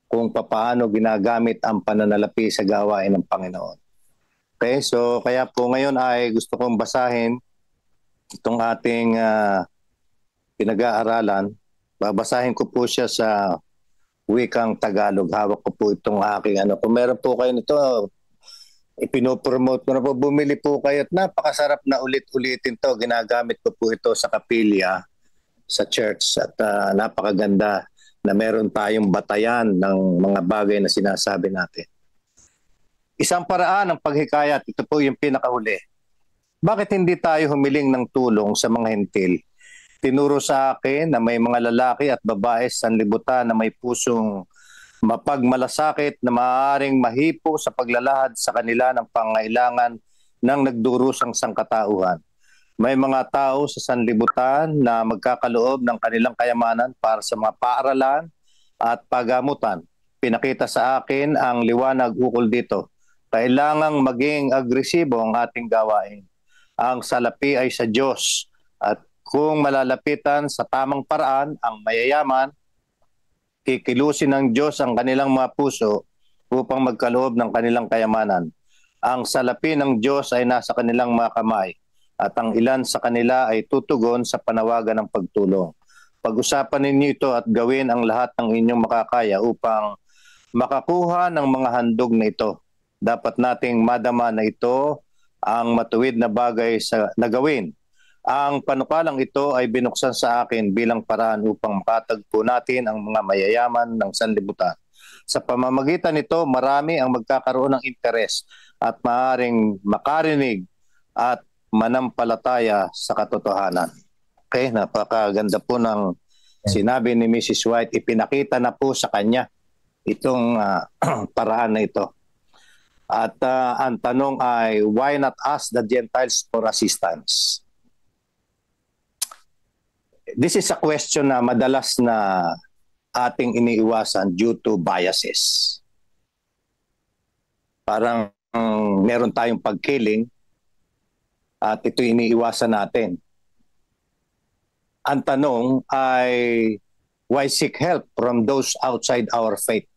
S6: kung paano ginagamit ang pananalapi sa gawain ng Panginoon. Okay, so kaya po ngayon ay gusto kong basahin itong ating pinag-aaralan. Babasahin ko po siya sa wikang Tagalog. Hawak ko po itong aking ano. Kung meron po kayo nito, ipinopromote ko na po. Bumili po kayo at napakasarap na ulit-ulitin to. Ginagamit ko po ito sa kapilya, sa church, at napakaganda na meron tayong batayan ng mga bagay na sinasabi natin. Isang paraan ng paghikayat, ito po yung pinakahuli. Bakit hindi tayo humiling ng tulong sa mga hentil? Tinuro sa akin na may mga lalaki at babae sa sanlibutan na may pusong mapagmalasakit na maaaring mahipo sa paglalahad sa kanila ng pangailangan ng nagdurusang sangkatauhan. May mga tao sa sanlibutan na magkakaloob ng kanilang kayamanan para sa mga paaralan at pagamutan. Pinakita sa akin ang liwanag ukol dito. Kailangang maging agresibo ang ating gawain. Ang salapi ay sa Diyos, at kung malalapitan sa tamang paraan ang mayayaman, kikilusin ng Diyos ang kanilang mga puso upang magkaloob ng kanilang kayamanan. Ang salapi ng Diyos ay nasa kanilang mga kamay, at ang ilan sa kanila ay tutugon sa panawagan ng pagtulong. Pag-usapan ninyo ito at gawin ang lahat ng inyong makakaya upang makakuha ng mga handog na ito. Dapat nating madama na ito ang matuwid na bagay na gawin. Ang panukalang ito ay binuksan sa akin bilang paraan upang makatagpo natin ang mga mayayaman ng sanlibutan. Sa pamamagitan nito, marami ang magkakaroon ng interes at maaaring makarinig at manampalataya sa katotohanan. Okay, napakaganda po ng sinabi ni Mrs. White. Ipinakita na po sa kanya itong paraan na ito. At ang tanong ay, why not ask the Gentiles for assistance? This is a question na madalas na ating iniiwasan due to biases. Parang meron tayong pagkiling at ito iniiwasan natin. Ang tanong ay, why seek help from those outside our faith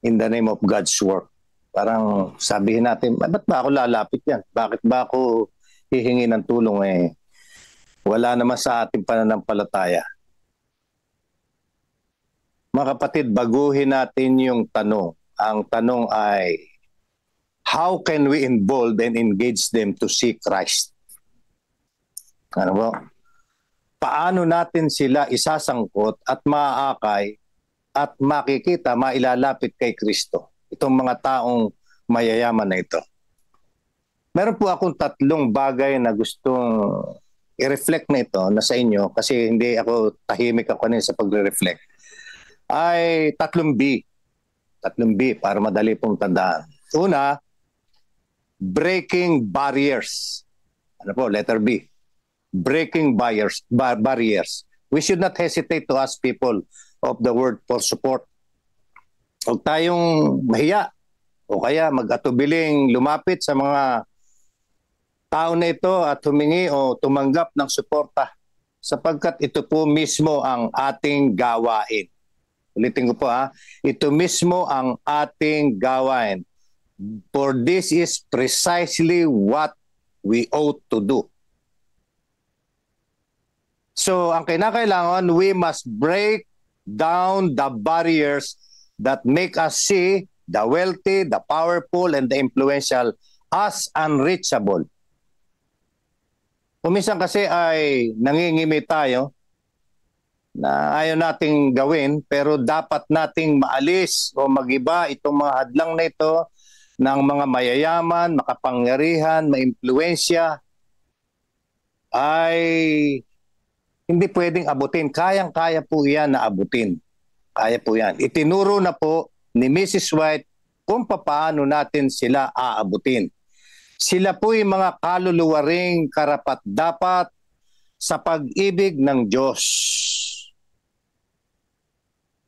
S6: in the name of God's work? Parang sabihin natin, ba't ba ako lalapit yan? Bakit ba ako hihingi ng tulong? Wala naman sa ating pananampalataya. Mga kapatid, baguhin natin yung tanong. Ang tanong ay, how can we involve and engage them to see Christ? Ano ba? Paano natin sila isasangkot at maaakay at makikita, mailalapit kay Kristo? Itong mga taong mayayaman na ito. Meron po akong 3 bagay na gustong i-reflect na ito na sa inyo, kasi hindi ako tahimik ako kanina sa pagre-reflect. Ay 3 B. 3 B para madali pong tandaan. Una, breaking barriers. Ano po? Letter B. Breaking barriers. We should not hesitate to ask people of the word for support. Huwag tayong mahiya o kaya mag-atubiling lumapit sa mga tao na ito at humingi o tumanggap ng suporta, sapagkat ito po mismo ang ating gawain. Ulitin ko po ito mismo ang ating gawain. For this is precisely what we ought to do. So ang kinakailangan, we must break down the barriers that make us see the wealthy, the powerful, and the influential as unreachable. Kuminsan kasi ay nangingimi tayo na ayaw nating gawin, pero dapat nating maalis o magiba itong mga hadlang na ito ng mga mayayaman, makapangyarihan, maimpluwensya, ay hindi pwedeng abutin. Kayang-kaya po yan na abutin. Kaya po yan. Itinuro na po ni Mrs. White kung paano natin sila aabutin. Sila po'y mga kaluluwa ring karapat-dapat sa pag-ibig ng Diyos.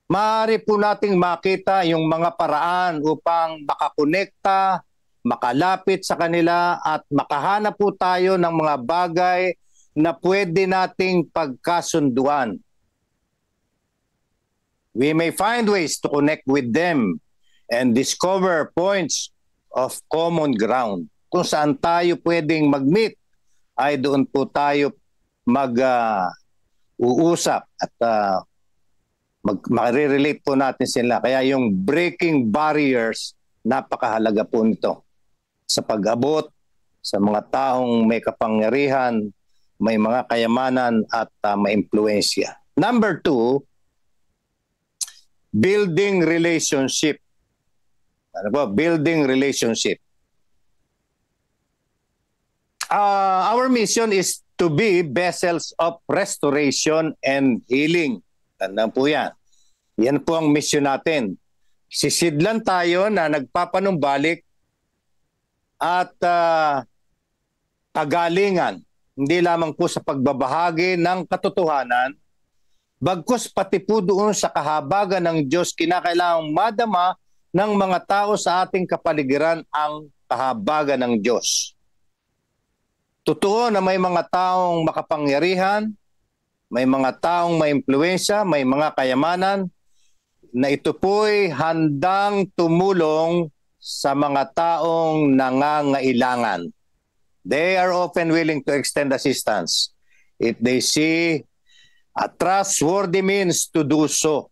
S6: Maaari po nating makita yung mga paraan upang makakonekta, makalapit sa kanila at makahanap po tayo ng mga bagay na pwede nating pagkasunduan. We may find ways to connect with them and discover points of common ground. Kung saan tayo pwedeng mag-meet, ay doon po tayo mag-uusap at marirelate po natin sila. Kaya yung breaking barriers, napakahalaga po nito sa pag-abot sa mga taong may kapangyarihan, may mga kayamanan at may impluensya. Number 2, building relationship. Ano po? Building relationship. Our mission is to be vessels of restoration and healing. Tandaan po yan. Yan po ang mission natin. Sisidlan tayo na nagpapanumbalik at kagalingan. Hindi lamang po sa pagbabahagi ng katotohanan, bagkus pati po doon sa kahabagan ng Diyos, kinakailangang madama ng mga tao sa ating kapaligiran ang kahabagan ng Diyos. Totoo na may mga taong makapangyarihan, may mga taong may impluwensya, may mga kayamanan, na ito po'y handang tumulong sa mga taong nangangailangan. They are often willing to extend assistance if they see a trustworthy means to do so.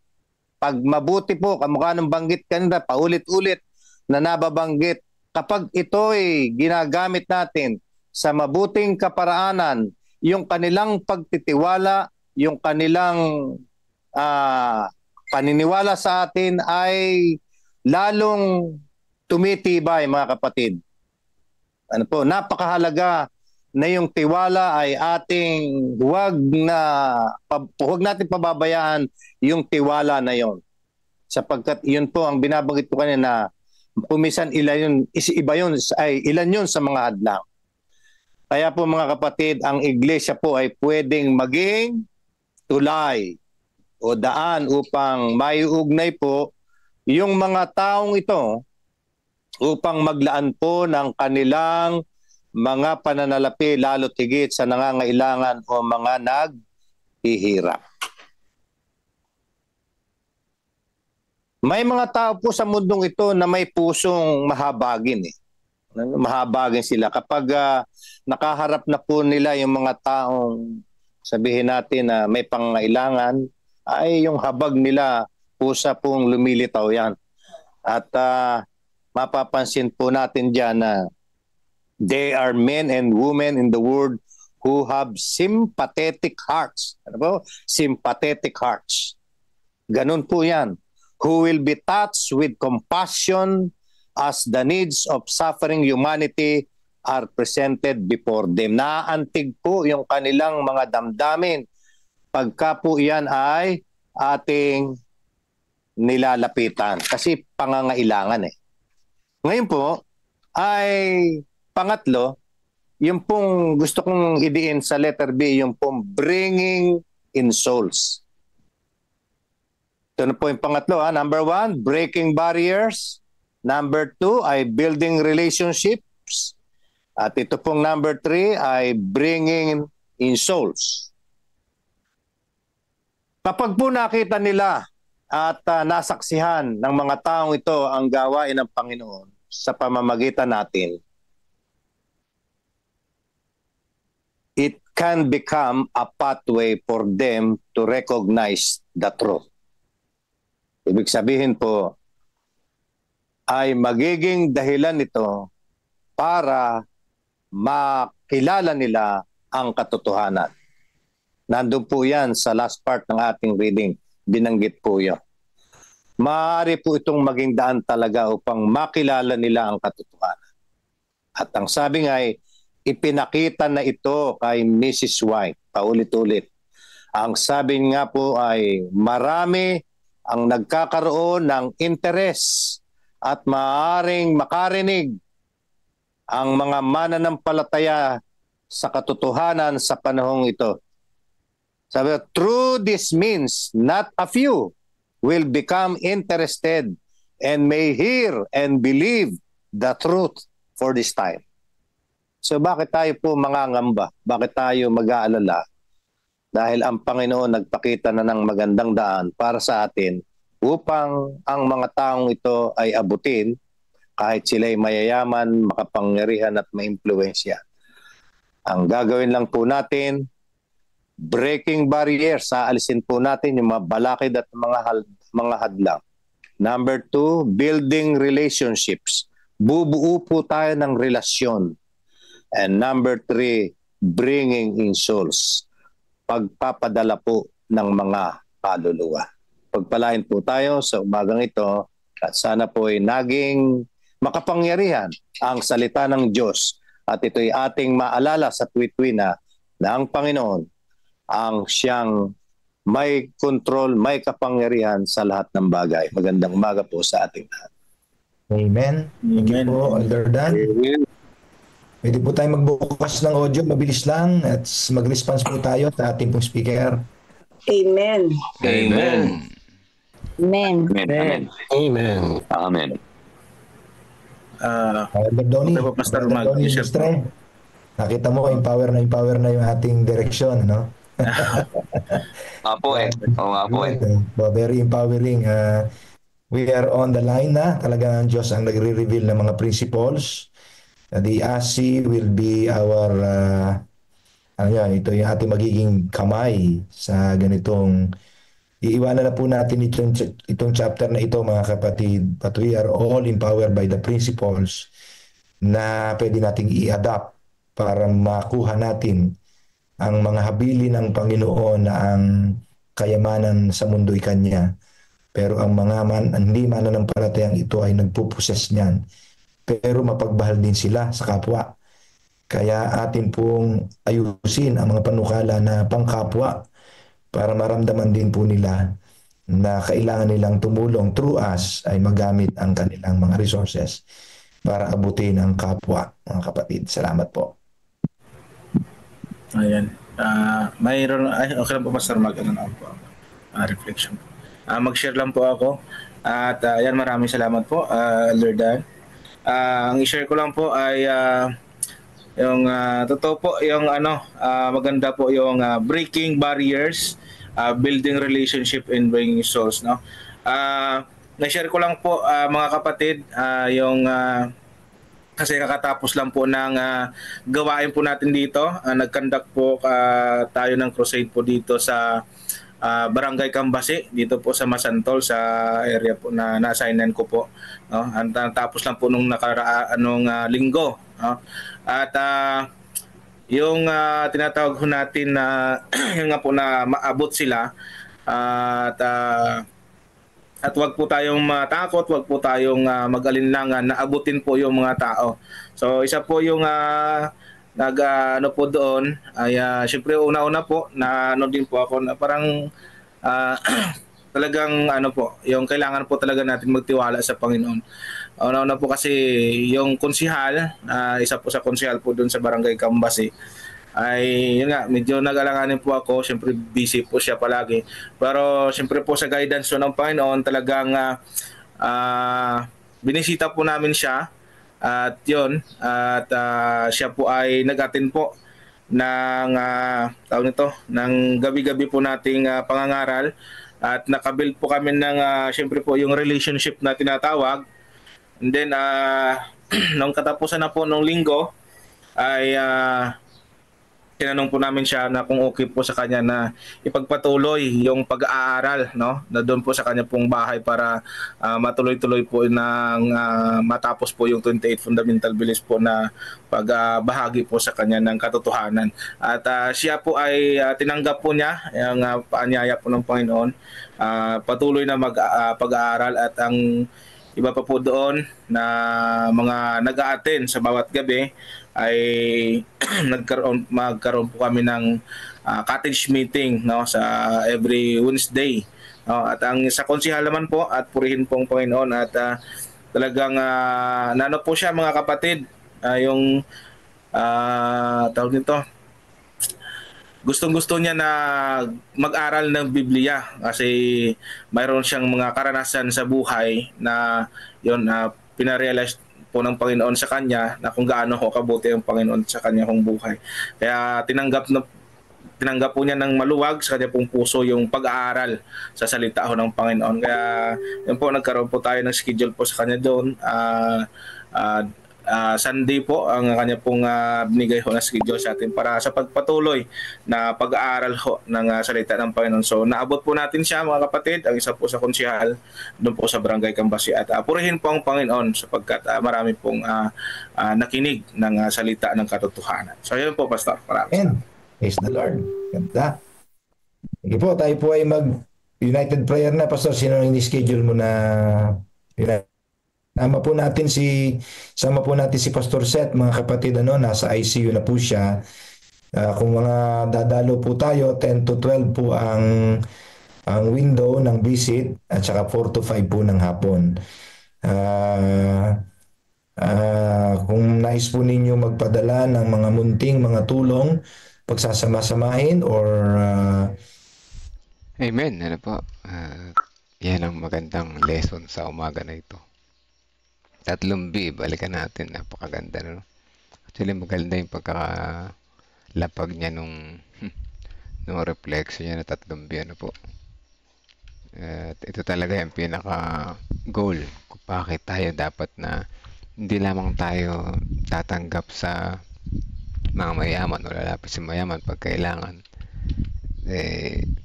S6: Pag mabuti po, kamukha ng banggit kanina, paulit-ulit na nababanggit, kapag ito'y ginagamit natin sa mabuting kaparaanan, yung kanilang pagtitiwala, yung kanilang paniniwala sa atin ay lalong tumitibay, mga kapatid. Ano po, napakahalaga na yung tiwala ay ating huwag natin pababayaan yung tiwala na yon. Sapagkat yun po ang binabanggit ko kanina, kumisan ilan yun sa mga hadlang. Kaya po mga kapatid, ang iglesia po ay pwedeng maging tulay o daan upang maiugnay po yung mga taong ito upang maglaan po ng kanilang mga pananalapi lalo tigit sa nangangailangan o mga naghihirap. May mga tao po sa mundong ito na may pusong mahabagin eh. Mahabagin sila kapag nakaharap na po nila yung mga taong sabihin natin na may pangailangan, ay yung habag nila pusa pong lumilitaw yan. At mapapansin po natin dyan na they are men and women in the world who have sympathetic hearts. Ano po? Sympathetic hearts. Ganun po yan. Who will be touched with compassion as the needs of suffering humanity are presented before them. Naantig po yung kanilang mga damdamin pagka po yan ay ating nilalapitan. Kasi pangangailangan eh. Ngayon po ay pangatlo, yung pong gusto kong idiin sa letter B, yung pong bringing in souls. Ito na po yung pangatlo. Number 1, breaking barriers. Number 2 ay building relationships. At ito pong number 3 ay bringing in souls. Kapag po nakita nila at nasaksihan ng mga taong ito ang gawain ng Panginoon sa pamamagitan natin, it can become a pathway for them to recognize the truth. Ibig sabihin po, ay magiging dahilan ito para makilala nila ang katotohanan. Nandun po yan sa last part ng ating reading. Binanggit po yan. Maaari po itong maging daan talaga upang makilala nila ang katotohanan. At ang sabi nga ay, ipinakita na ito kay Mrs. White, paulit-ulit. Ang sabi nga po ay marami ang nagkakaroon ng interes at maaaring makarinig ang mga mananampalataya sa katotohanan sa panahong ito. Sabi, through this means, not a few will become interested and may hear and believe the truth for this time. So bakit tayo po mangangamba? Bakit tayo mag-aalala? Dahil ang Panginoon nagpakita na ng magandang daan para sa atin upang ang mga taong ito ay abutin kahit sila'y mayayaman, makapangyarihan at maimpluwensya. Ang gagawin lang po natin, breaking barriers, aalisin po natin yung mga balakid at mga hadlang. Number 2, building relationships. Bubuo po tayo ng relasyon. And number 3, bringing in souls. Pagpapadala po ng mga kaluluwa. Pagpalain po tayo sa umagang ito at sana po ay naging makapangyarihan ang salita ng Diyos at ito'y ating maalala sa tuwi-tuwi na ang Panginoon ang siyang may control, may kapangyarihan sa lahat ng bagay. Magandang umaga po sa ating lahat.
S1: Amen. Thank you po, Elder Dan.
S6: Amen.
S1: Pwede po tayo magbukas ng audio, mabilis lang at mag-response po tayo sa ating pong speaker.
S7: Amen.
S12: Amen.
S7: Amen.
S12: Amen. Amen. Amen.
S1: Elder Donnie,
S3: Pastor
S1: Elder Donnie, Mestre, nakita mo, empower na yung ating direksyon, no?
S12: Apo eh. Oo nga po eh.
S1: Very empowering. We are on the line na. Talagang ang Diyos ang nagre-reveal ng mga principles. The ASI will be our ito yung ating magiging kamay sa ganitong iiwanan na po natin itong chapter na ito, mga kapatid. But we are all empowered by the principles na pwede nating i-adapt para makuha natin ang mga habili ng Panginoon na ang kayamanan sa mundo'y Kanya. Pero ang mga hindi mananampalatayang ito ay nagpuposes niyan. Pero mapagbahal din sila sa kapwa. Kaya atin pong ayusin ang mga panukala na pangkapwa para maramdaman din po nila na kailangan nilang tumulong through us ay magamit ang kanilang mga resources para abutin ang kapwa, mga kapatid. Salamat po.
S3: Ayan. Mayroon, okay lang po, Pastor Mag, reflection. Mag-share lang po ako. At ayan, maraming salamat po, Elder Dan. Ang i-share ko lang po ay yung totoo po yung maganda po yung breaking barriers, building relationship and bringing souls, no. Na-share ko lang po mga kapatid yung kasi kakatapos lang po ng gawain po natin dito. Nag-conduct po tayo ng crusade po dito sa Barangay Cambasi, dito po sa Masantol, sa area po na na-assignan ko po. No? Tapos lang po nung linggo. No? At yung tinatawag ko natin na yung nga po na maabot sila at wag po tayong matakot, wag po tayong mag-alinlangan na abutin po yung mga tao. So isa po yung po doon ay syempre una-una po na din po ako na parang talagang po, yung kailangan po talaga natin magtiwala sa Panginoon. Una-una po kasi yung konsihal, isa po sa konsihal po doon sa Barangay Cambasi, ay yun nga, medyo nag-alanganin po ako. Siyempre busy po siya palagi. Pero siyempre po sa guidance po ng Panginoon, talagang binisita po namin siya. At yun, at siya po ay nag-attend po ng ng gabi-gabi po nating pangangaral. At nakabuild po kami ng siyempre po yung relationship na tinatawag. And then nung katapusan na po nung linggo ay tinanong po namin siya na kung okay po sa kanya na ipagpatuloy yung pag-aaral, no, na doon po sa kanya pong bahay para matuloy-tuloy po ng matapos po yung 28 fundamental beliefs po na pagbahagi po sa kanya ng katotohanan. At siya po ay tinanggap po niya yung paanyaya po ng Panginoon, patuloy na pag-aaral. At ang iba pa po doon na mga nag-a-attend sa bawat gabi ay magkaroon po kami ng cottage meeting, no, sa every Wednesday, no. At ang sa konsihal naman po at purihin pong Panginoon at talagang nano po siya mga kapatid, yung tawag nito, gustong-gusto niya na mag-aral ng Biblia kasi mayroon siyang mga karanasan sa buhay na yun, pinarealize po ng Panginoon sa kanya na kung gaano ho kabuti ang Panginoon sa kanya kong buhay. Kaya tinanggap po niya ng maluwag sa kanya pong puso yung pag-aaral sa salita ho ng Panginoon. Kaya yun po, nagkaroon po tayo ng schedule po sa kanya doon. Sunday po ang kanya pong binigay ho na schedule sa atin para sa pagpatuloy na pag-aaral ho ng salita ng Panginoon. So naabot po natin siya mga kapatid, ang isa po sa konsehal doon po sa Barangay Kambasi. At purihin po ang Panginoon sapagkat marami pong nakinig ng salita ng katotohanan. So yun po, Pastor.
S1: Amen. Praise the Lord. Ganda. Sige po, tayo po ay mag-United Prayer na. Pastor, sino ang ini-schedule mo na United? Sama po natin si Pastor Seth, mga kapatid, nasa ICU na po siya. Kung mga dadalo po tayo, 10 to 12 po ang window ng visit at saka 4 to 5 po ng hapon. Kung nais po ninyo magpadala ng mga munting mga tulong, pagsasama-samahin or
S8: Amen. Ano po? Yan ang magandang lesson sa umaga na ito. 3 B, balikan natin. Napakaganda, no? Actually, maganda yung pagkakalapag niya nung reflection niya na 3 B, ano po. Ito talaga yung pinaka-goal kung bakit tayo dapat na hindi lamang tayo tatanggap sa mga mayaman o lalapit sa mayaman pag kailangan.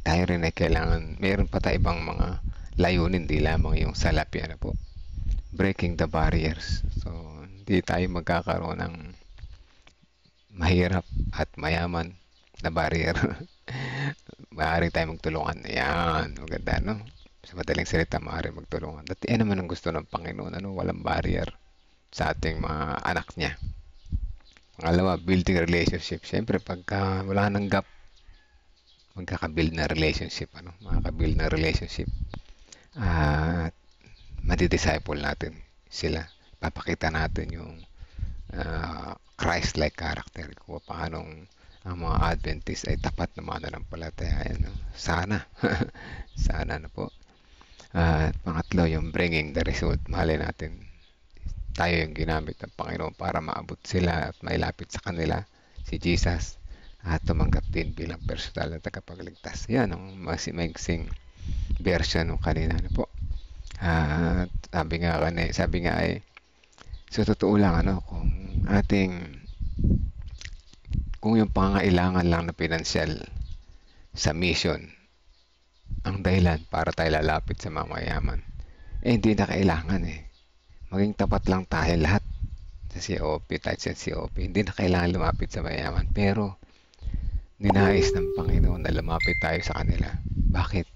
S8: Tayo rin ay kailangan, mayroon pa tayo ibang mga layunin, di lamang yung salapi, ano po. Breaking the barriers. So, hindi tayo magkakaroon ng mahirap at mayaman na barrier. Maaari tayo magtulungan. Ayan, maganda, no? Sa madaling salita, maaari magtulungan. At yan naman ang gusto ng Panginoon, walang barrier sa ating mga anak niya. Pangalawa, building relationship. Siyempre, pagka wala nang gap, magkakabuild na relationship, makakabuild na relationship. At madidisciple natin sila. Papakita natin yung Christ-like character. Kung paano ang mga Adventist ay tapat na mananampalataya. Sana. Sana na po. At pangatlo, yung bringing the result. Mahalin natin tayo yung ginamit ng Panginoon para maabot sila at mailapit sa kanila si Jesus at tumanggap din bilang personal na tagapagligtas. Yan ang maiksing version ng kanina na po. At sabi nga ay so totoo lang kung yung pangangailangan lang na pinansyal sa mission ang dahilan para tayo lalapit sa mga mayaman, hindi na kailangan maging tapat lang tayo lahat sa COP, tayo sa COP, hindi na kailangan lumapit sa mayaman, pero ninais ng Panginoon na lumapit tayo sa kanila. Bakit?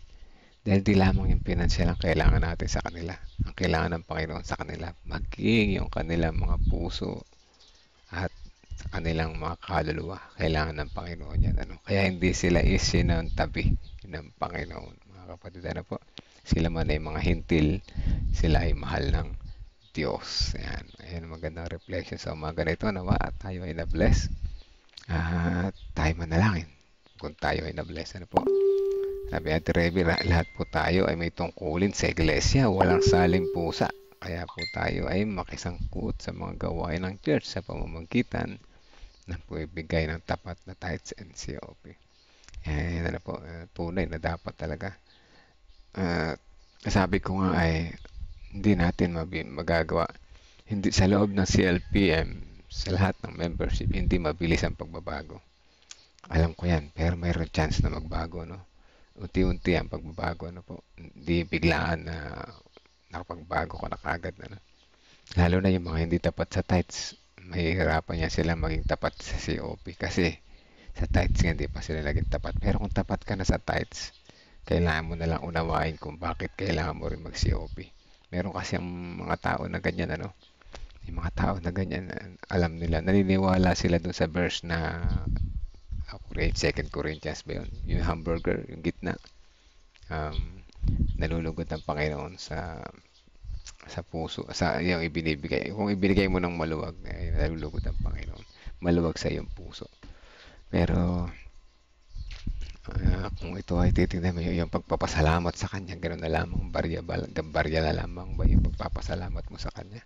S8: Dahil di lamang yung pinansyal ang kailangan natin sa kanila. Ang kailangan ng Panginoon sa kanila, maging yung kanilang mga puso at sa kanilang mga kaluluwa. Kailangan ng Panginoon yan. Kaya hindi sila isinantabi ng Panginoon. Mga kapatid, po? Sila man ay mga hintil, sila ay mahal ng Diyos. Ayan magandang reflection sa umaga na ito. Nawa at tayo ay na-bless. At tayo manalangin kung tayo ay na-bless. Po? Sabi Ate Reby, lahat po tayo ay may tungkulin sa iglesia, walang saling pusa. Kaya po tayo ay makisangkot sa mga gawain ng church sa pamamagitan ng ibigay ng tapat na tithes and COP. Yan po, tunay na dapat talaga. Sabi ko nga ay hindi natin magagawa. Hindi sa loob ng CLPM, sa lahat ng membership, hindi mabilis ang pagbabago. Alam ko yan, pero mayroon chance na magbago, unti-unti ang pagbabago, po. Hindi biglaan na nakapagbago ko na kagad, Lalo na yung mga hindi tapat sa tithes, mahihirapan niya sila maging tapat sa COP kasi sa tithes nga hindi pa sila naging tapat. Pero kung tapat ka na sa tithes, kailangan mo na lang unawain kung bakit kailangan mo rin mag-COP. Meron kasi ang mga tao na ganyan, yung mga tao na ganyan, alam nila, naniniwala sila dun sa verse na 2 Corinthians ba yun? Yung hamburger, yung gitna. Nalulugod ng Panginoon sa sa puso, sa yung ibinibigay. Kung ibinigay mo ng maluwag, nalulugod ang Panginoon. Maluwag sa iyong puso. Pero kung ito ay titignan mo yung pagpapasalamat sa Kanya, ganoon na lamang, barya na lamang ba yung pagpapasalamat mo sa Kanya?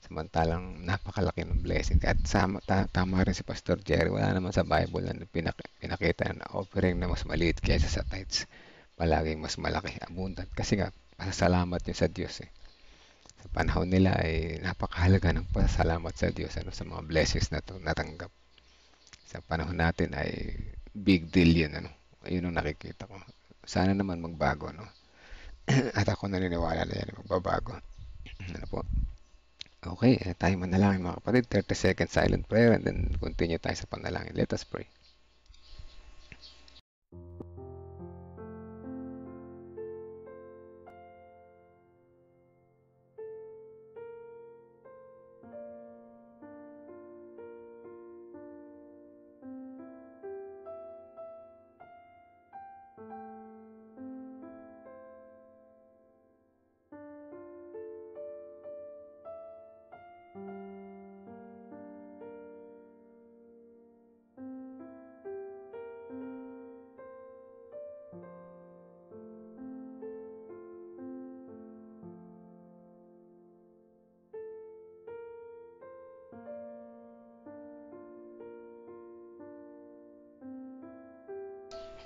S8: Samantalang napakalaki ng blessing. At tama rin si Pastor Jerry, wala naman sa Bible na pinakita na offering na mas maliit kaysa sa tithes. Palaging mas malaki, abundant. Kasi nga, pasasalamat nyo sa Diyos eh. Sa panahon nila ay napakahalaga ng pasasalamat sa Diyos sa mga blessings na ito natanggap. Sa panahon natin ay big deal yun. Yun ang nakikita ko. Sana naman magbago. At ako naniniwala na yan magbabago. Ano po? Okay, tayo manalangin mga kapatid. 30 seconds silent prayer and then continue tayo sa panalangin. Let us pray.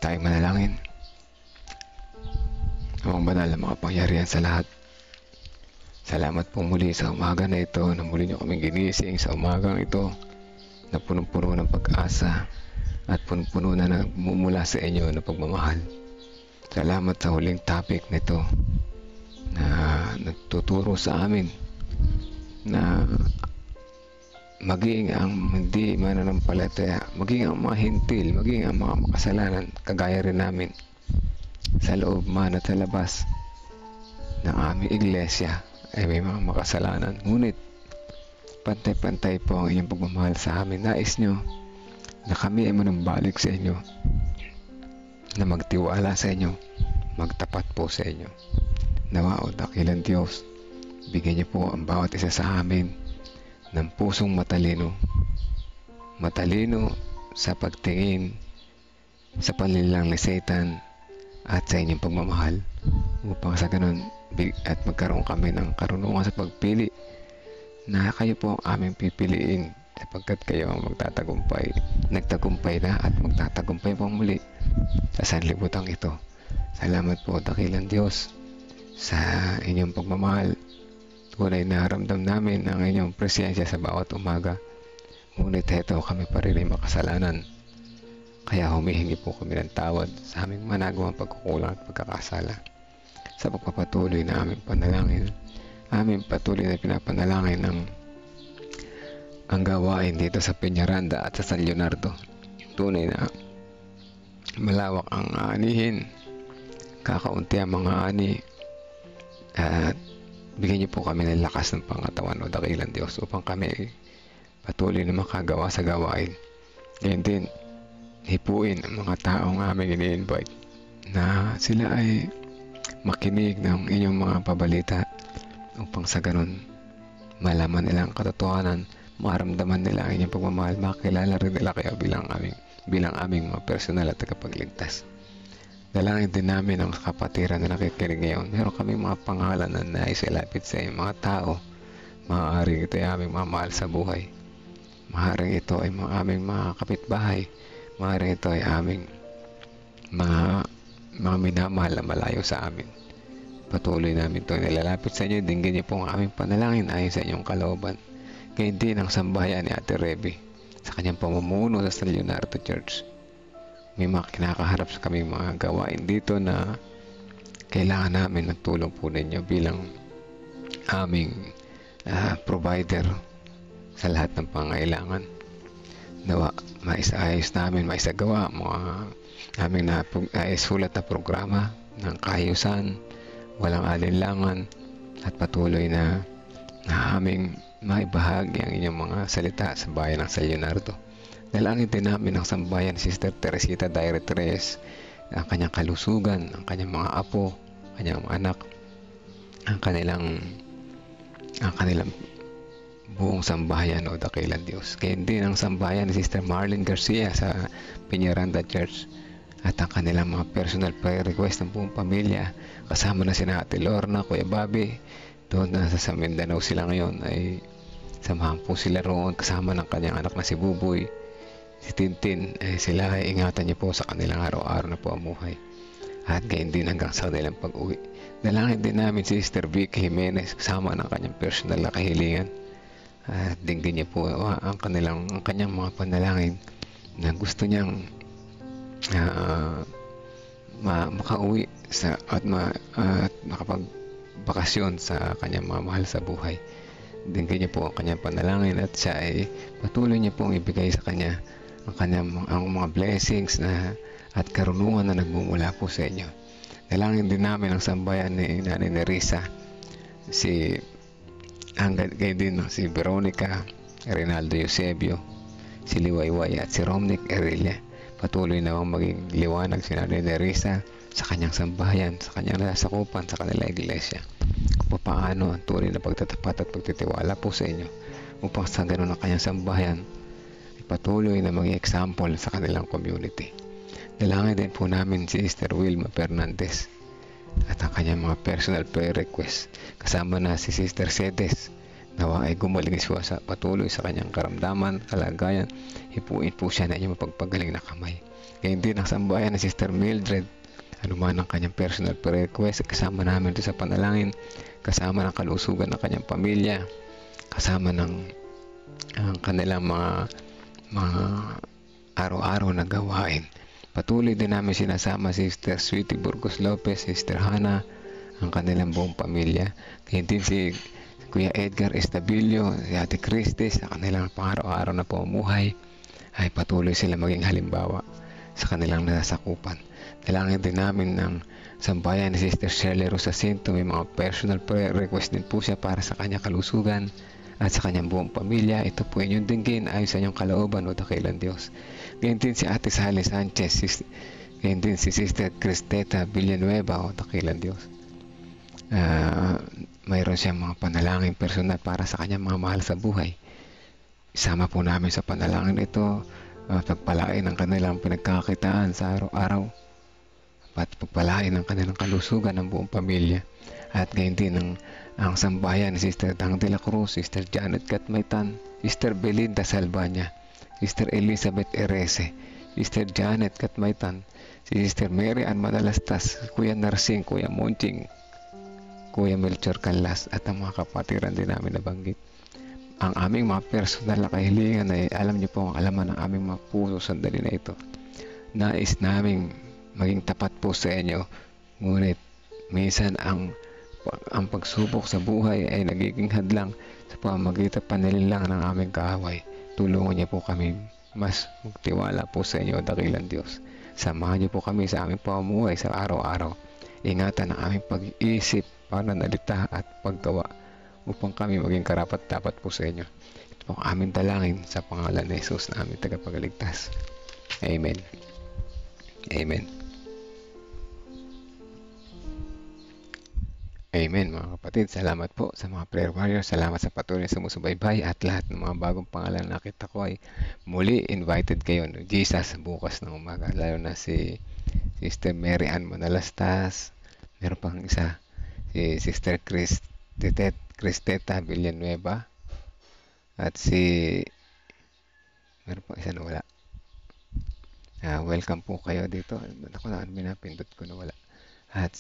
S8: Tayo manalangin. Amang banal na makapangyarihan sa lahat. Salamat po muli sa umaga na ito na muli niyo kaming ginising sa umagang ito na punong-puno ng pag-asa at punong-puno na nagmumula sa inyo na pagmamahal. Salamat sa huling topic nito na nagtuturo sa amin na maging ang hindi mananampalataya, maging ang mga hintil, maging ang mga makasalanan, kagaya rin namin sa loob man at sa labas ng aming iglesia ay may mga makasalanan. Ngunit pantay-pantay po ang inyong pagmamahal sa amin. Nais nyo na kami ay manambalik sa inyo, na magtiwala sa inyo, magtapat po sa inyo. Nawa o dakilang Diyos, bigyan niyo po ang bawat isa sa amin ng pusong matalino sa pagtingin sa panlilang ni Satan at sa inyong pagmamahal, upang sa ganun at magkaroon kami ng karunungan sa pagpili na kayo po ang aming pipiliin, sapagkat kayo ang nagtagumpay na at magtatagumpay po muli sa sanlibutan ito. Salamat po dakilang Diyos sa inyong pagmamahal. Tunay na ramdam namin ang inyong presensya sa bawat umaga. Ngunit ito kami pa rin ay makasalanan. Kaya humihingi po kami ng tawad sa aming managawang pagkukulang at pagkakasala. Sa pagpapatuloy na aming panalangin, aming patuloy na pinapanalangin ang gawain dito sa Peñaranda at sa San Leonardo. Tunay na malawak ang aanihin, kakaunti ang mga ani, at bigyan niyo po kami ng lakas ng pangatawan o dakilang Diyos upang kami patuloy na makagawa sa gawain. Ngayon din, hipuin ang mga taong aming ini-invite na sila ay makinig ng inyong mga pabalita upang sa ganun malaman nila ang katotohanan, maramdaman nila ang inyong pagmamahal, makilala rin nila kayo bilang aming mga personal at tagapagligtas. Dalangin din namin ang kapatiran na nakikinig ngayon. Meron kami mga pangalan na naisilapit sa inyong mga tao. Maaaring ito ay aming mga mahal sa buhay. Maaaring ito ay aming mga kapitbahay. Maaaring ito ay aming mga minamahal na malayo sa amin. Patuloy namin ito nilalapit sa inyo. Dinggin niyo po ang aming panalangin ayon sa inyong kalooban. Ngayon din ang sambahayan ni Ate Reby sa kanyang pamumuno sa San Leonardo Church. May mga kinakaharap sa kaming mga gawain dito na kailangan namin ng tulong po ninyo bilang aming provider sa lahat ng pangailangan. Nawa, maisayos namin, maisagawa mga aming sulat na programa ng kaayusan, walang alinlangan, at patuloy na aming maibahagi ang inyong mga salita sa bayan ng San Leonardo. Dalangin din namin ang sambayan ni Sister Teresita Directress, ang kanyang kalusugan, ang kanyang mga apo, kanyang anak, ang kanilang ang kanilang buong sambahayan o dakilang Diyos. Kaya din ang sambahayan ni Sister Marlene Garcia sa Peñaranda Church at ang kanilang mga personal prayer request ng buong pamilya, kasama na si Ate Lorna, Kuya Bobby, doon na sa Mindanao sila ngayon, ay samahan po sila roon kasama ng kanyang anak na si Buboy, si Tintin. Sila ay ingatan niyo po sa kanilang araw-araw na po amuhay at gayon din hanggang sa kanilang pag-uwi. Dalangin din namin si Sister Vic Jimenez kasama ng kanyang personal na kahilingan at dinggin niyo po ang kanyang mga panalangin na gusto niyang makauwi at makapagbakasyon sa kanyang mga mahal sa buhay. Dinggin niyo po ang kanyang panalangin at siya ay patuloy niyo pong ibigay sa kanya ang mga blessings at karunungan na nagmumula po sa inyo. Dalangin din namin ang sambayan ni Nanay Nerissa, si Veronica, Rinaldo Eusebio, si Liwayway at si Romnick Erelia. Patuloy namang maging liwanag si Nanay Nerissa sa kanyang sambahayan, sa kanyang nasasakupan sa kanila iglesia. Kung paano ang tunay na pagtatapat at pagtitiwala po sa inyo upang sa ganun ang kanyang sambahayan ay patuloy na maging example sa kanilang community. Dalangin din po namin si Sister Wilma Fernandez at ang kanyang mga personal prayer request, kasama na si Sister Cedes. Nawa ay gumaling siya sa patuloy sa kanyang karamdaman, kalagayan. Hipuin po siya na inyong mapagpagaling na kamay. Ngayon din ang sambahayan ni Sister Mildred, anuman ang kanyang personal prayer request, kasama namin ito sa panalangin, kasama ng kalusugan ng kanyang pamilya, kasama ng ang kanilang mga araw-araw na gawain. Patuloy din namin sinasama si Sister Sweetie Burgos Lopez, Sister Hannah, ang kanilang buong pamilya. Kaya din si Kuya Edgar Estabilio, si Ate Christy, sa kanilang pang-araw-araw na pamumuhay, ay patuloy sila maging halimbawa sa kanilang nasasakupan. Dalangin din namin ng sambayan ni Sister Shirley Rosacinto. May mga personal prayer request din po siya para sa kanyang kalusugan at sa kanyang buong pamilya. Ito po inyong dinggin ayon sa inyong kalooban o dakilang Diyos. Ganyan din si Ate Sally Sanchez, ganyan din si Sister Cristeta Villanueva o dakilang Diyos. Mayroon siyang mga panalangin personal para sa kanyang mga mahal sa buhay. Isama po namin sa panalangin ito pagpalain ang kanilang pinagkakitaan sa araw-araw at pagpalain ang kanilang kalusugan ng buong pamilya. At gayon din ang sambayan ni Sister Dang de la Cruz, Sister Janet Katmaytan, Sister Belinda Salvania, Sister Elizabeth Erese, Sister Janet Katmaytan, si Sister Mary Ann Manalastas, Kuya Narsing, Kuya Monching, Kuya Melchor Canlas at ang mga kapatiran din namin nabanggit. Ang aming mga personal na kahilingan ay alam niyo po ang alaman ng aming mga puso sandali na ito. Nais naming maging tapat po sa inyo, ngunit minsan ang pagsubok sa buhay ay nagiging hadlang sa pamamagitan panlilang ng aming kaaway. Tulungan niyo po kami mas magtiwala po sa inyo, dakilang Diyos. Samahan niyo po kami sa aming pamumuhay sa araw-araw. Ingatan ang aming pag-iisip, pananalita at paggawa upang kami maging karapat-dapat po sa inyo. Ito po ang aming dalangin sa pangalan ni Jesus na aming tagapagligtas. Amen. Amen. Amen mga kapatid. Salamat po sa mga prayer warriors. Salamat sa patuloy na sumusubaybay at lahat ng mga bagong pangalan na nakita ko ay muli invited kayo no? Jesus bukas ng umaga. Lalo na si Sister Mary Ann Manalastas. Meron pang isa. Si Sister Cristeta Villanueva. At meron pang isa na wala. Welcome po kayo dito. Ako na pinapindot ko na wala. At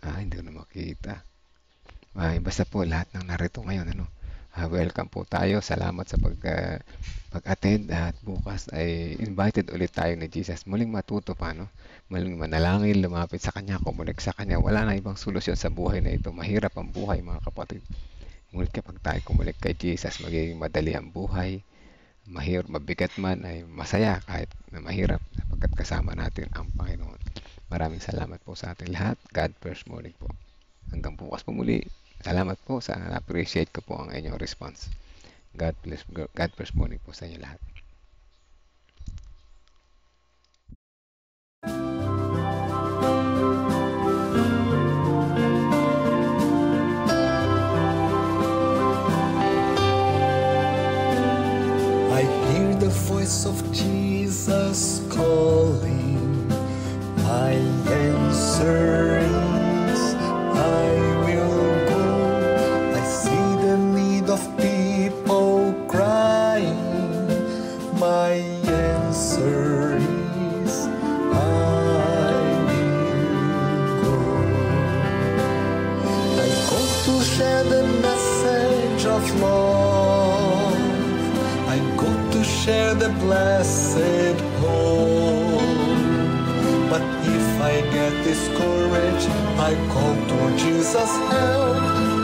S8: hindi ko na makita. Basta po lahat ng narito ngayon. Welcome po tayo. Salamat sa pag-attend. At bukas ay invited ulit tayo ni Jesus. Muling matuto pa. Muling manalangin, lumapit sa Kanya, kumunik sa Kanya. Wala na ibang solusyon sa buhay na ito. Mahirap ang buhay mga kapatid. Ngunit kapag tayo kumunik kay Jesus, magiging madali ang buhay. Mahirap, mabigat man ay masaya kahit na mahirap sapagkat kasama natin ang Panginoon. Maraming salamat po sa ating lahat. God first morning po. Hanggang bukas po muli. Salamat po appreciate ko po ang inyong response. God first morning po sa inyo lahat.
S13: of love. I go to share the blessed hope. But if I get discouraged, I call to Jesus' help.